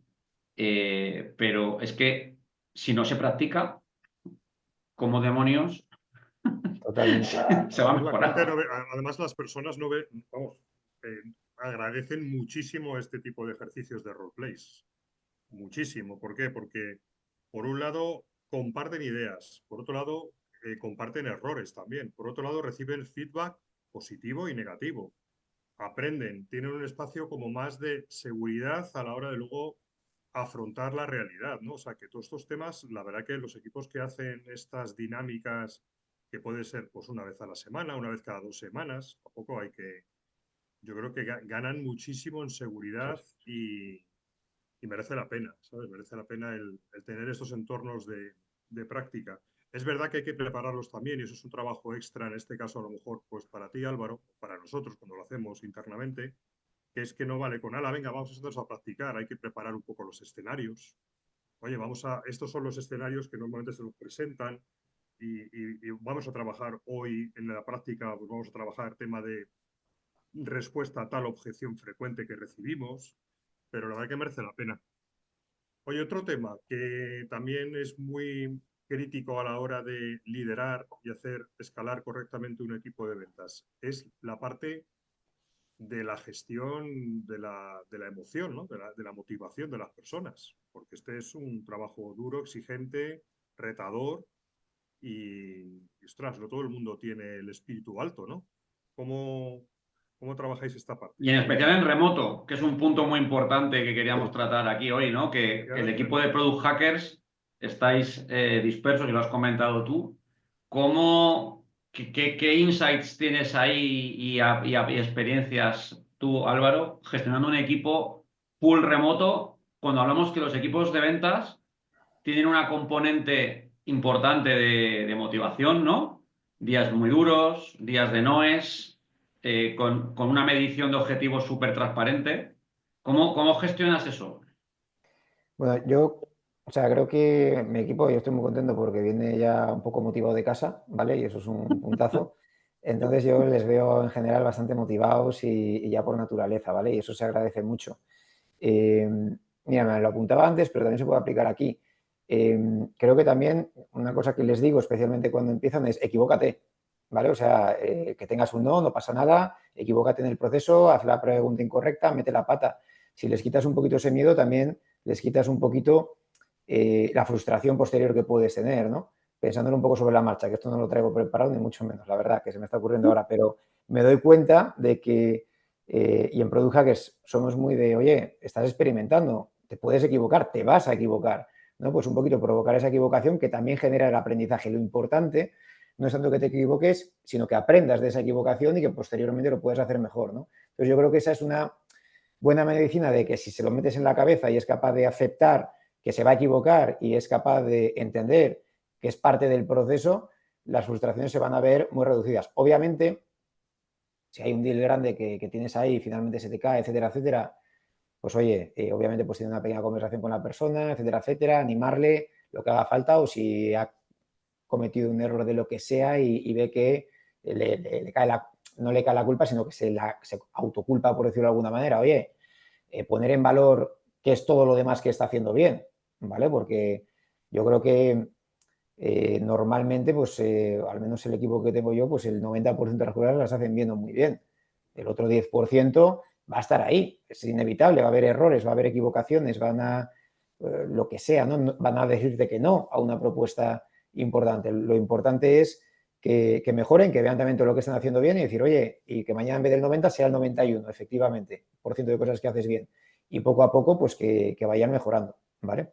Pero es que si no se practica, ¿cómo demonios Totalmente. se va a Además, la gente mejorar? no ve, además las personas no ven, vamos, agradecen muchísimo este tipo de ejercicios de roleplays. Muchísimo. ¿Por qué? Porque, por un lado, comparten ideas. Por otro lado, comparten errores también. Por otro lado, reciben feedback positivo y negativo. Aprenden, tienen un espacio como más de seguridad a la hora de luego afrontar la realidad, ¿no? O sea, que todos estos temas, la verdad que los equipos que hacen estas dinámicas, que puede ser pues una vez a la semana, una vez cada 2 semanas, tampoco hay que, yo creo que ganan muchísimo en Sí, seguridad y merece la pena, ¿sabes? Merece la pena el tener estos entornos de práctica. Es verdad que hay que prepararlos también y eso es un trabajo extra, en este caso a lo mejor pues para ti Álvaro, para nosotros cuando lo hacemos internamente, que es que no vale con, ala, venga, vamos a sentarnos a practicar, hay que preparar un poco los escenarios. Oye, estos son los escenarios que normalmente se nos presentan y vamos a trabajar hoy en la práctica, pues vamos a trabajar tema de respuesta a tal objeción frecuente que recibimos, pero la verdad que merece la pena. Oye, otro tema que también es muy crítico a la hora de liderar y hacer escalar correctamente un equipo de ventas es la parte de la gestión de la emoción, ¿no? De la motivación de las personas, porque este es un trabajo duro, exigente, retador y ostras, no todo el mundo tiene el espíritu alto, ¿no? ¿Cómo, cómo trabajáis esta parte? Y en especial en remoto, que es un punto muy importante que queríamos tratar aquí hoy, ¿no? Que el equipo de Product Hackers estáis dispersos y lo has comentado tú. ¿Qué insights tienes ahí y experiencias tú, Álvaro, gestionando un equipo full remoto? Cuando hablamos que los equipos de ventas tienen una componente importante de motivación, ¿no? Días muy duros, días de noes, con una medición de objetivos súper transparente. ¿Cómo gestionas eso? Bueno, yo, o sea, creo que mi equipo, yo estoy muy contento porque viene ya un poco motivado de casa, ¿vale? Y eso es un puntazo. Entonces yo les veo en general bastante motivados y ya por naturaleza, ¿vale? Y eso se agradece mucho. Mira, me lo apuntaba antes, pero también se puede aplicar aquí. Creo que también una cosa que les digo, especialmente cuando empiezan, es equivócate, ¿vale? O sea, que tengas un no pasa nada, equivócate en el proceso, haz la pregunta incorrecta, mete la pata. Si les quitas un poquito ese miedo, también les quitas un poquito la frustración posterior que puedes tener, ¿no? Pensándolo un poco sobre la marcha, que esto no lo traigo preparado ni mucho menos, la verdad, que se me está ocurriendo ahora, pero me doy cuenta de que, y en Product Hackers somos muy de, oye, estás experimentando, te puedes equivocar, te vas a equivocar, ¿no? Pues un poquito provocar esa equivocación que también genera el aprendizaje. Lo importante no es tanto que te equivoques, sino que aprendas de esa equivocación y que posteriormente lo puedas hacer mejor, ¿no? Entonces yo creo que esa es una buena medicina de que si se lo metes en la cabeza y es capaz de aceptar que se va a equivocar y es capaz de entender que es parte del proceso, las frustraciones se van a ver muy reducidas. Obviamente, si hay un deal grande que tienes ahí y finalmente se te cae, etcétera, etcétera, pues oye, obviamente pues tiene una pequeña conversación con la persona, etcétera, etcétera, animarle lo que haga falta o si ha cometido un error de lo que sea y ve que le cae no le cae la culpa, sino que se autoculpa, por decirlo de alguna manera. Oye, poner en valor qué es todo lo demás que está haciendo bien, ¿vale? Porque yo creo que normalmente, pues al menos el equipo que tengo yo, pues el 90% de las cosas las hacen viendo muy bien. El otro 10% va a estar ahí, es inevitable, va a haber errores, va a haber equivocaciones, van a lo que sea, ¿no? Van a decirte que no a una propuesta importante. Lo importante es que mejoren, que vean también todo lo que están haciendo bien y decir, oye, y que mañana en vez del 90 sea el 91, efectivamente, por ciento de cosas que haces bien. Y poco a poco, pues que vayan mejorando, ¿vale?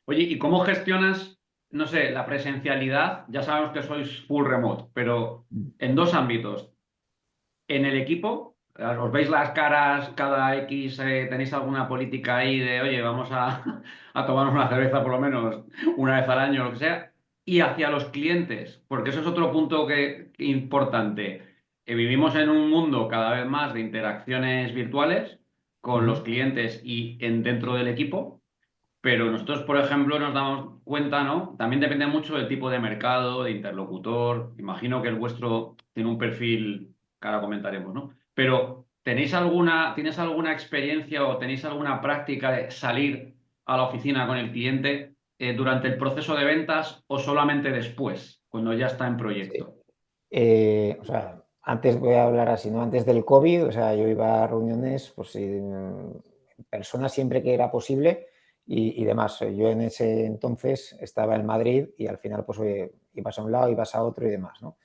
Oye, ¿y cómo gestionas, no sé, la presencialidad? Ya sabemos que sois full remote, pero en dos ámbitos. En el equipo, ¿os veis las caras cada X? ¿Tenéis alguna política ahí de, oye, vamos a tomarnos una cerveza por lo menos una vez al año, lo que sea? Y hacia los clientes, porque eso es otro punto importante. Vivimos en un mundo cada vez más de interacciones virtuales con los clientes y dentro del equipo. Pero nosotros, por ejemplo, nos damos cuenta, ¿no? También depende mucho del tipo de mercado, de interlocutor. Imagino que el vuestro tiene un perfil que ahora comentaremos, ¿no? Pero ¿tienes alguna experiencia o tenéis alguna práctica de salir a la oficina con el cliente durante el proceso de ventas o solamente después, cuando ya está en Sí. proyecto? O sea, antes voy a hablar así, ¿no? Antes del COVID, o sea, yo iba a reuniones, pues en persona siempre que era posible y demás. Yo en ese entonces estaba en Madrid y al final, pues oye, ibas a un lado, ibas a otro y demás, ¿no?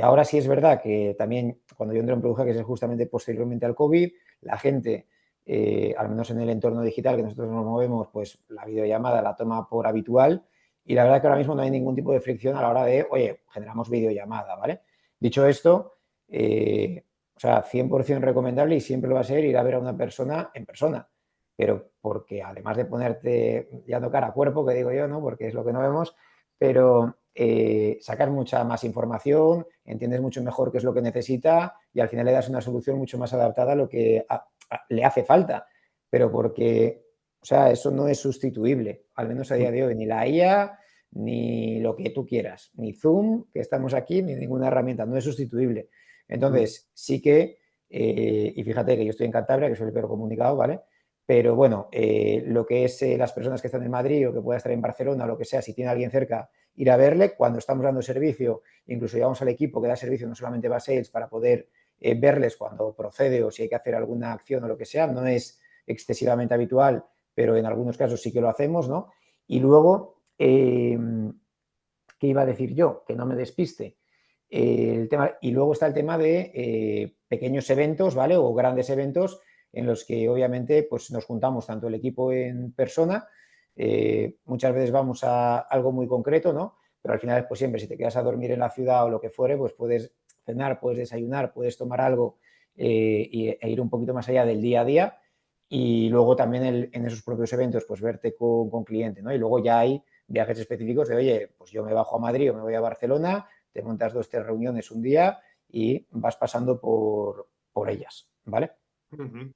Ahora sí es verdad que también cuando yo entré en Produja, que es justamente posteriormente al COVID, la gente, al menos en el entorno digital que nosotros nos movemos, pues la videollamada la toma por habitual y la verdad que ahora mismo no hay ningún tipo de fricción a la hora de, oye, generamos videollamada, ¿vale? Dicho esto, o sea, 100% recomendable y siempre lo va a ser ir a ver a una persona en persona. Pero porque además de ponerte ya no cara a cuerpo, que digo yo, ¿no? Porque es lo que no vemos, pero sacas mucha más información, entiendes mucho mejor qué es lo que necesita y al final le das una solución mucho más adaptada a lo que le hace falta, pero porque, o sea, eso no es sustituible, al menos a día de hoy, ni la IA, ni lo que tú quieras, ni Zoom, que estamos aquí, ni ninguna herramienta, no es sustituible. Entonces, sí que, y fíjate que yo estoy en Cantabria, que soy el peor comunicado, ¿vale? Pero bueno, lo que es las personas que están en Madrid o que pueda estar en Barcelona o lo que sea, si tiene alguien cerca, ir a verle. Cuando estamos dando servicio, incluso llevamos al equipo que da servicio, no solamente va a sales, para poder verles cuando procede o si hay que hacer alguna acción o lo que sea. No es excesivamente habitual, pero en algunos casos sí que lo hacemos, ¿no? Y luego, ¿qué iba a decir yo? Que no me despiste. El tema, y luego está el tema de pequeños eventos, ¿vale? O grandes eventos en los que obviamente pues, nos juntamos tanto el equipo en persona, muchas veces vamos a algo muy concreto, ¿no? Pero al final, pues siempre, si te quedas a dormir en la ciudad o lo que fuere, pues puedes cenar, puedes desayunar, puedes tomar algo e ir un poquito más allá del día a día. Y luego también en esos propios eventos, pues verte con cliente, ¿no? Y luego ya hay viajes específicos de, oye, pues yo me bajo a Madrid o me voy a Barcelona, te montas 2 o 3 reuniones un día y vas pasando por ellas, ¿vale? Muy bien.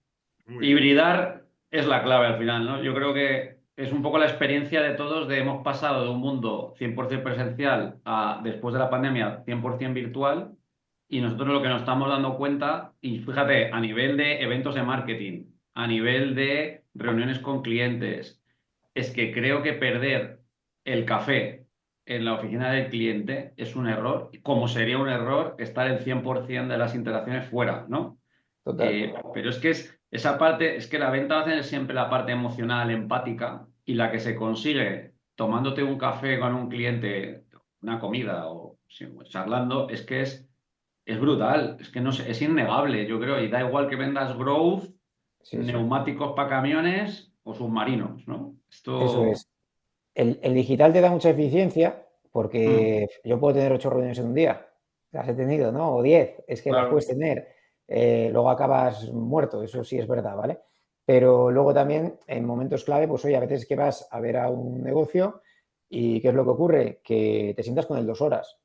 Hibridar es la clave al final, ¿no? Yo creo que es un poco la experiencia de todos de hemos pasado de un mundo 100% presencial a, después de la pandemia, 100% virtual, y nosotros lo que nos estamos dando cuenta, y fíjate, a nivel de eventos de marketing, a nivel de reuniones con clientes, es que creo que perder el café en la oficina del cliente es un error, como sería un error estar el 100% de las interacciones fuera, ¿no? Total. Pero es que esa parte, es que la venta va a tener siempre la parte emocional, empática, y la que se consigue tomándote un café con un cliente, una comida o sí, charlando, es que es brutal, es que no sé, es innegable, yo creo, y da igual que vendas growth, Sí, sí. neumáticos para camiones o submarinos, ¿no? Eso Esto... es. El digital te da mucha eficiencia Mm, porque yo puedo tener 8 reuniones en un día. Las he tenido, ¿no? O 10. Es que las puedes claro. tener. Luego acabas muerto, eso sí es verdad, ¿vale? Pero luego también en momentos clave, pues oye, a veces que vas a ver a un negocio y ¿qué es lo que ocurre? Que te sientas con él 2 horas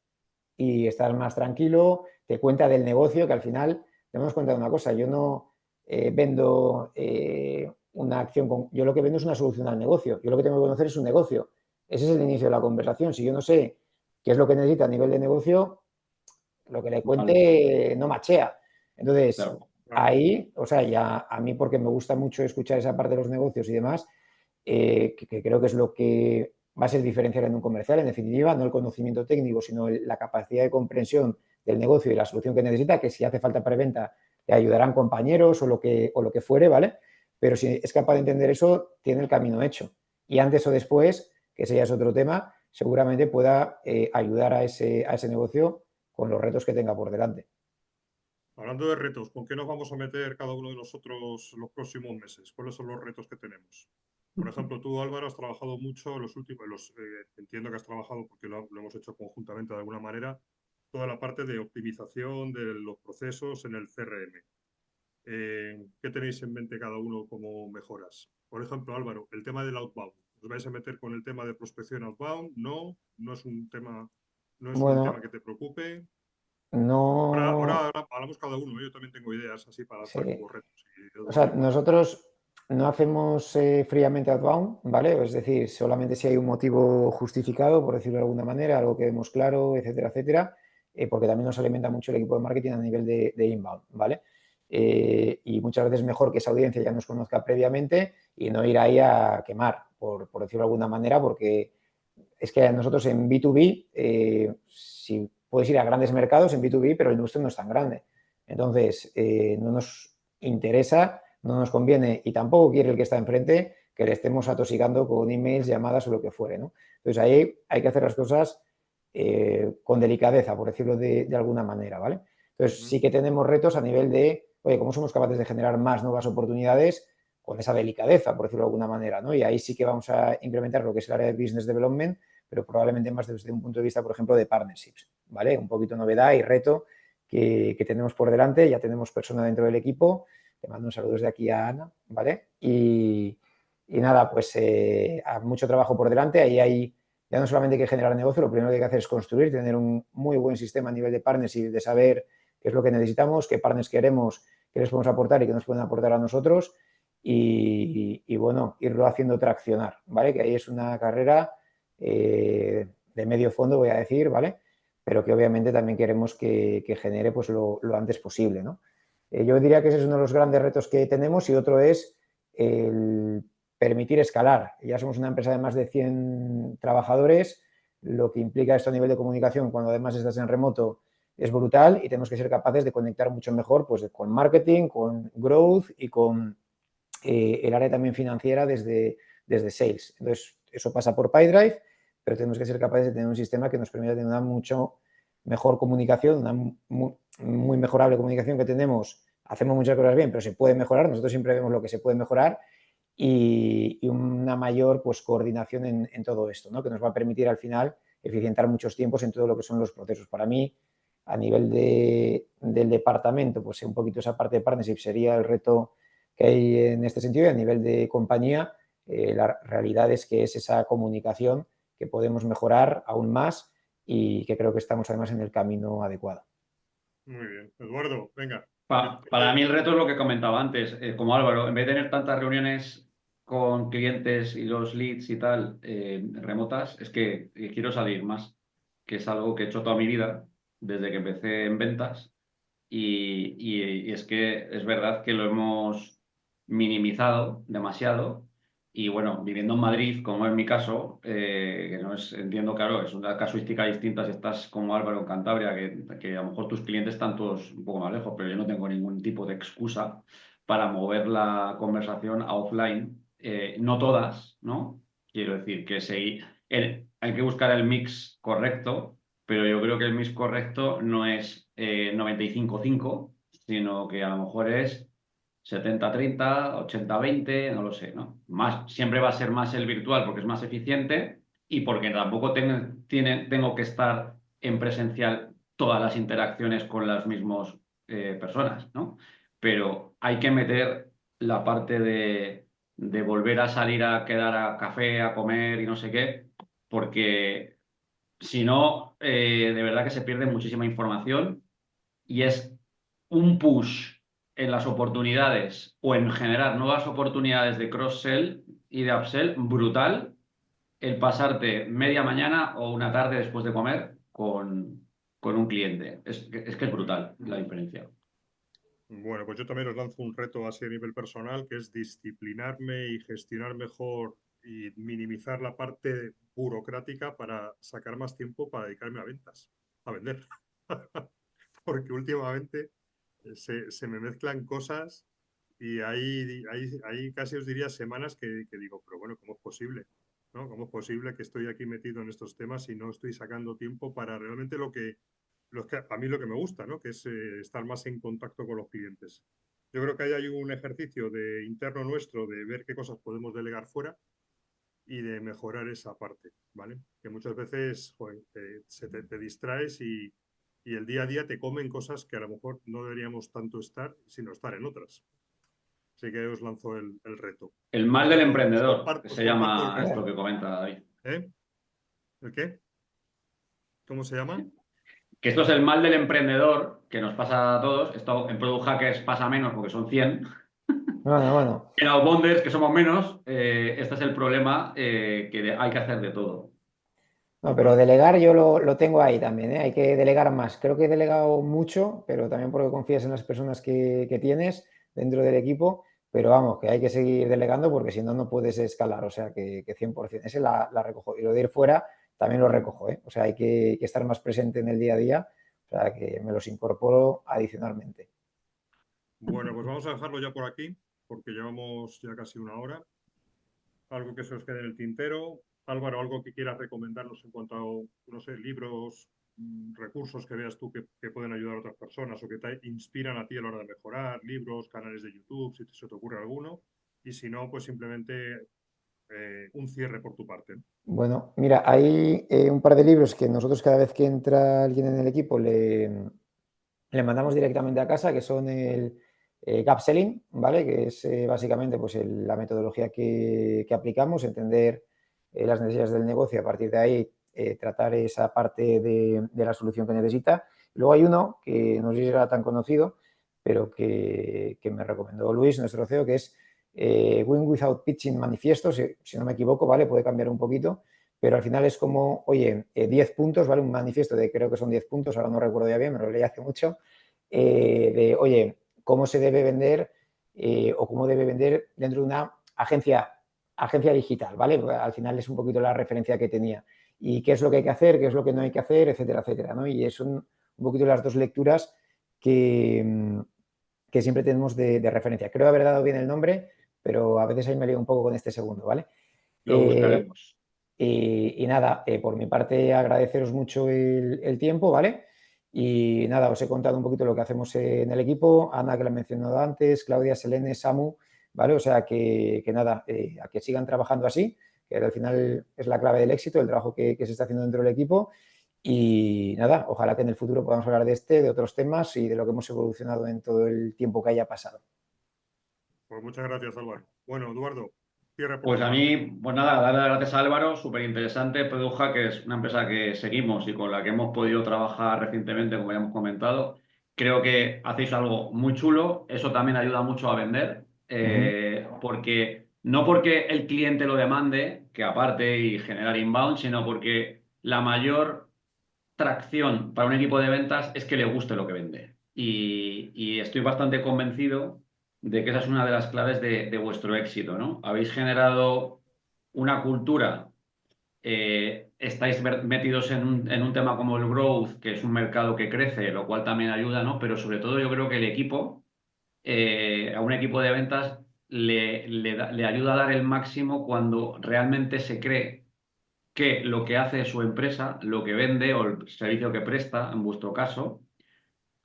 y estás más tranquilo, te cuenta del negocio, que al final tenemos cuenta de una cosa, yo no vendo una acción, yo lo que vendo es una solución al negocio, yo lo que tengo que conocer es un negocio, ese es el inicio de la conversación, si yo no sé qué es lo que necesita a nivel de negocio, lo que le Vale, cuente no machea. Entonces, claro. Claro. ahí, o sea, ya a mí porque me gusta mucho escuchar esa parte de los negocios y demás, que creo que es lo que va a ser diferencial en un comercial, en definitiva, no el conocimiento técnico, sino la capacidad de comprensión del negocio y la solución que necesita, que si hace falta preventa, te ayudarán compañeros o lo que fuere, ¿vale? Pero si es capaz de entender eso, tiene el camino hecho. Y antes o después, que ese ya es otro tema, seguramente pueda ayudar a ese negocio con los retos que tenga por delante. Hablando de retos, ¿con qué nos vamos a meter cada uno de nosotros los próximos meses? ¿Cuáles son los retos que tenemos? Por ejemplo, tú, Álvaro, has trabajado mucho en los últimos, entiendo que has trabajado porque lo hemos hecho conjuntamente de alguna manera, toda la parte de optimización de los procesos en el CRM. ¿Qué tenéis en mente cada uno como mejoras? Por ejemplo, Álvaro, el tema del outbound. ¿Os vais a meter con el tema de prospección outbound? No, no es un tema, no es un tema Bueno, que te preocupe. no, Ahora hablamos cada uno, ¿eh? Yo también tengo ideas así para lanzar sí. como retos. Y O Eduardo sea, igual. nosotros no hacemos fríamente outbound, ¿vale? Es decir, solamente si hay un motivo justificado, por decirlo de alguna manera, algo que vemos claro, etcétera, etcétera, porque también nos alimenta mucho el equipo de marketing a nivel de inbound, ¿vale? Y muchas veces mejor que esa audiencia ya nos conozca previamente y no ir ahí a quemar, por decirlo de alguna manera, porque es que nosotros en B2B, si puedes ir a grandes mercados en B2B, pero el nuestro no es tan grande. Entonces, no nos interesa, no nos conviene y tampoco quiere el que está enfrente que le estemos atosigando con emails, llamadas o lo que fuere, ¿no? Entonces, ahí hay que hacer las cosas con delicadeza, por decirlo de alguna manera, ¿vale? Entonces, Ujú. sí que tenemos retos a nivel de, oye, ¿cómo somos capaces de generar más nuevas oportunidades con esa delicadeza, por decirlo de alguna manera, ¿no? Y ahí sí que vamos a implementar lo que es el área de Business Development, pero probablemente más desde un punto de vista, por ejemplo, de partnerships, ¿vale? Un poquito novedad y reto que tenemos por delante, ya tenemos persona dentro del equipo, te mando un saludo desde aquí a Ana, ¿vale? Y nada, pues mucho trabajo por delante, ahí hay, ya no solamente hay que generar negocio, lo primero que hay que hacer es construir, tener un muy buen sistema a nivel de partners y de saber qué es lo que necesitamos, qué partners queremos, qué les podemos aportar y qué nos pueden aportar a nosotros y bueno, irlo haciendo traccionar, ¿vale? Que ahí es una carrera de medio fondo, voy a decir, ¿vale? Pero que obviamente también queremos que genere pues lo antes posible, ¿no? Yo diría que ese es uno de los grandes retos que tenemos y otro es el permitir escalar. Ya somos una empresa de más de 100 trabajadores, lo que implica esto a nivel de comunicación cuando además estás en remoto es brutal y tenemos que ser capaces de conectar mucho mejor pues, con marketing, con growth y con el área también financiera desde sales. Entonces, eso pasa por PyDrive, pero tenemos que ser capaces de tener un sistema que nos permita tener una mucho mejor comunicación, una muy mejorable comunicación que tenemos. Hacemos muchas cosas bien, pero se puede mejorar. Nosotros siempre vemos lo que se puede mejorar y una mayor pues, coordinación en todo esto, ¿no? Que nos va a permitir al final eficientar muchos tiempos en todo lo que son los procesos. Para mí, a nivel del departamento, pues un poquito esa parte de partnership sería el reto que hay en este sentido y a nivel de compañía, la realidad es que es esa comunicación que podemos mejorar aún más y que creo que estamos además en el camino adecuado. Muy bien. Eduardo, venga. Para mí el reto es lo que comentaba antes, como Álvaro, en vez de tener tantas reuniones con clientes y los leads y tal remotas, es que quiero salir más, que es algo que he hecho toda mi vida, desde que empecé en ventas, y es que es verdad que lo hemos minimizado demasiado. Y bueno, viviendo en Madrid, como es mi caso, que no es, entiendo, claro, es una casuística distinta si estás como Álvaro en Cantabria, que a lo mejor tus clientes están todos un poco más lejos, pero yo no tengo ningún tipo de excusa para mover la conversación a offline. No todas, ¿no? Quiero decir que hay que buscar el mix correcto, pero yo creo que el mix correcto no es 95-5, sino que a lo mejor es 70-30, 80-20, no lo sé, ¿no? Siempre va a ser más el virtual porque es más eficiente y porque tampoco tengo que estar en presencial todas las interacciones con las mismas personas, ¿no? Pero hay que meter la parte de volver a salir a quedar a café, a comer y no sé qué, porque si no, de verdad que se pierde muchísima información y es un push en las oportunidades o en generar nuevas oportunidades de cross-sell y de upsell brutal el pasarte media mañana o una tarde después de comer con un cliente. Es que es brutal la diferencia. Bueno, pues yo también os lanzo un reto así a nivel personal, que es disciplinarme y gestionar mejor y minimizar la parte burocrática para sacar más tiempo para dedicarme a ventas, a vender. Porque últimamente se me mezclan cosas y hay casi os diría semanas que digo, pero bueno, ¿cómo es posible? ¿No? ¿Cómo es posible que estoy aquí metido en estos temas y no estoy sacando tiempo para realmente a mí lo que me gusta, ¿no? Que es estar más en contacto con los clientes. Yo creo que ahí hay un ejercicio interno nuestro de ver qué cosas podemos delegar fuera y de mejorar esa parte, ¿vale? Que muchas veces joder, te distraes y el día a día te comen cosas que a lo mejor no deberíamos tanto estar, sino estar en otras. Así que os lanzo el reto. El mal del emprendedor, que Os se comparto el llama reto. esto que comenta David. ¿Eh? ¿El qué? ¿Cómo se llama? Que esto es el mal del emprendedor, que nos pasa a todos. Esto en Product Hackers pasa menos porque son 100. Bueno. En Outbounders, que somos menos, este es el problema, que hay que hacer de todo. No, pero delegar yo lo tengo ahí también, ¿eh? Hay que delegar más. Creo que he delegado mucho, pero también porque confías en las personas que tienes dentro del equipo. Pero vamos, que hay que seguir delegando porque si no, no puedes escalar. O sea, que 100%. Ese la recojo. Y lo de ir fuera también lo recojo, ¿eh? O sea, hay que estar más presente en el día a día. O sea, que me los incorporo adicionalmente. Bueno, pues vamos a dejarlo ya por aquí, porque llevamos ya casi una hora. Algo que se os quede en el tintero. Álvaro, algo que quieras recomendarnos en cuanto a, no sé, libros, recursos que veas tú que pueden ayudar a otras personas o que te inspiran a ti a la hora de mejorar, libros, canales de YouTube, si se te ocurre alguno. Y si no, pues simplemente un cierre por tu parte. Bueno, mira, hay un par de libros que nosotros cada vez que entra alguien en el equipo le mandamos directamente a casa, que son el Gap Selling, ¿vale? Que es básicamente pues, la metodología que aplicamos, entender las necesidades del negocio y a partir de ahí tratar esa parte de la solución que necesita. Luego hay uno que no sé si será tan conocido, pero que me recomendó Luis, nuestro CEO, que es Win Without Pitching Manifiesto, si no me equivoco, ¿vale? Puede cambiar un poquito, pero al final es como, oye, 10 puntos, ¿vale? Un manifiesto de creo que son 10 puntos, ahora no recuerdo ya bien, me lo leí hace mucho, de, oye, cómo se debe vender o cómo debe vender dentro de una agencia digital, ¿vale? Al final es un poquito la referencia que tenía. Y qué es lo que hay que hacer, qué es lo que no hay que hacer, etcétera, etcétera, ¿no? Y son un poquito las dos lecturas que siempre tenemos de referencia. Creo haber dado bien el nombre, pero a veces ahí me lío un poco con este segundo, ¿vale? Lo buscaremos. Y nada, por mi parte agradeceros mucho el tiempo, ¿vale? Y nada, os he contado un poquito lo que hacemos en el equipo, Ana que la he mencionado antes, Claudia, Selene, Samu, ¿vale? O sea que nada, a que sigan trabajando así, que al final es la clave del éxito, el trabajo que se está haciendo dentro del equipo. Y nada, ojalá que en el futuro podamos hablar de otros temas y de lo que hemos evolucionado en todo el tiempo que haya pasado. Pues muchas gracias, Álvaro. Bueno, Eduardo, cierre por Pues tu a parte. mí, pues nada, darle las gracias a Álvaro, súper interesante. Product Hacker es una empresa que seguimos y con la que hemos podido trabajar recientemente, como ya hemos comentado. Creo que hacéis algo muy chulo, eso también ayuda mucho a vender, porque no porque el cliente lo demande, que aparte y generar inbound, sino porque la mayor tracción para un equipo de ventas es que le guste lo que vende. Y estoy bastante convencido de que esa es una de las claves de vuestro éxito, ¿no? Habéis generado una cultura, estáis metidos en un tema como el growth, que es un mercado que crece, lo cual también ayuda, ¿no? Pero sobre todo yo creo que el equipo, a un equipo de ventas, le ayuda a dar el máximo cuando realmente se cree que lo que hace su empresa, lo que vende o el servicio que presta, en vuestro caso,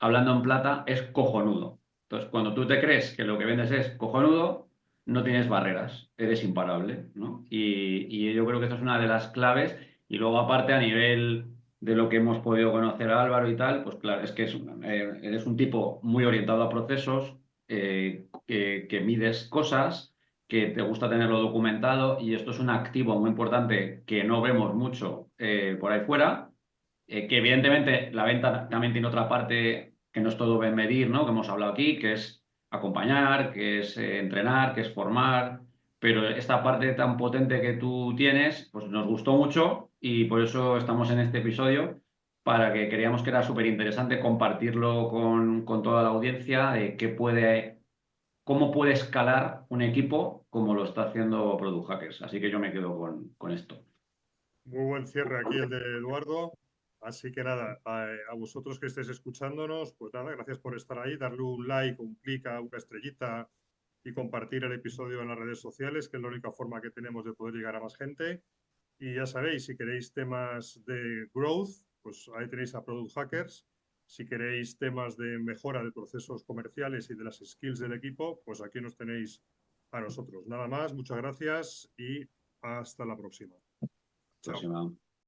hablando en plata, es cojonudo. Entonces, cuando tú te crees que lo que vendes es cojonudo, no tienes barreras, eres imparable, ¿no? Y yo creo que esto es una de las claves. Y luego, aparte, a nivel de lo que hemos podido conocer a Álvaro y tal, pues claro, es que eres un tipo muy orientado a procesos, que mides cosas, que te gusta tenerlo documentado, y esto es un activo muy importante que no vemos mucho por ahí fuera, que evidentemente la venta también tiene otra parte que no es todo bien medir, ¿no? Que hemos hablado aquí, que es acompañar, que es entrenar, que es formar, pero esta parte tan potente que tú tienes, pues nos gustó mucho y por eso estamos en este episodio, para que creíamos que era súper interesante compartirlo con toda la audiencia, de cómo puede escalar un equipo como lo está haciendo Product Hackers. Así que yo me quedo con esto. Muy buen cierre aquí el de Eduardo. Así que nada, a vosotros que estéis escuchándonos, pues nada, gracias por estar ahí, darle un like, un clic a una estrellita y compartir el episodio en las redes sociales, que es la única forma que tenemos de poder llegar a más gente. Y ya sabéis, si queréis temas de growth, pues ahí tenéis a Product Hackers. Si queréis temas de mejora de procesos comerciales y de las skills del equipo, pues aquí nos tenéis a nosotros. Nada más, muchas gracias y hasta la próxima. Chao. Próxima.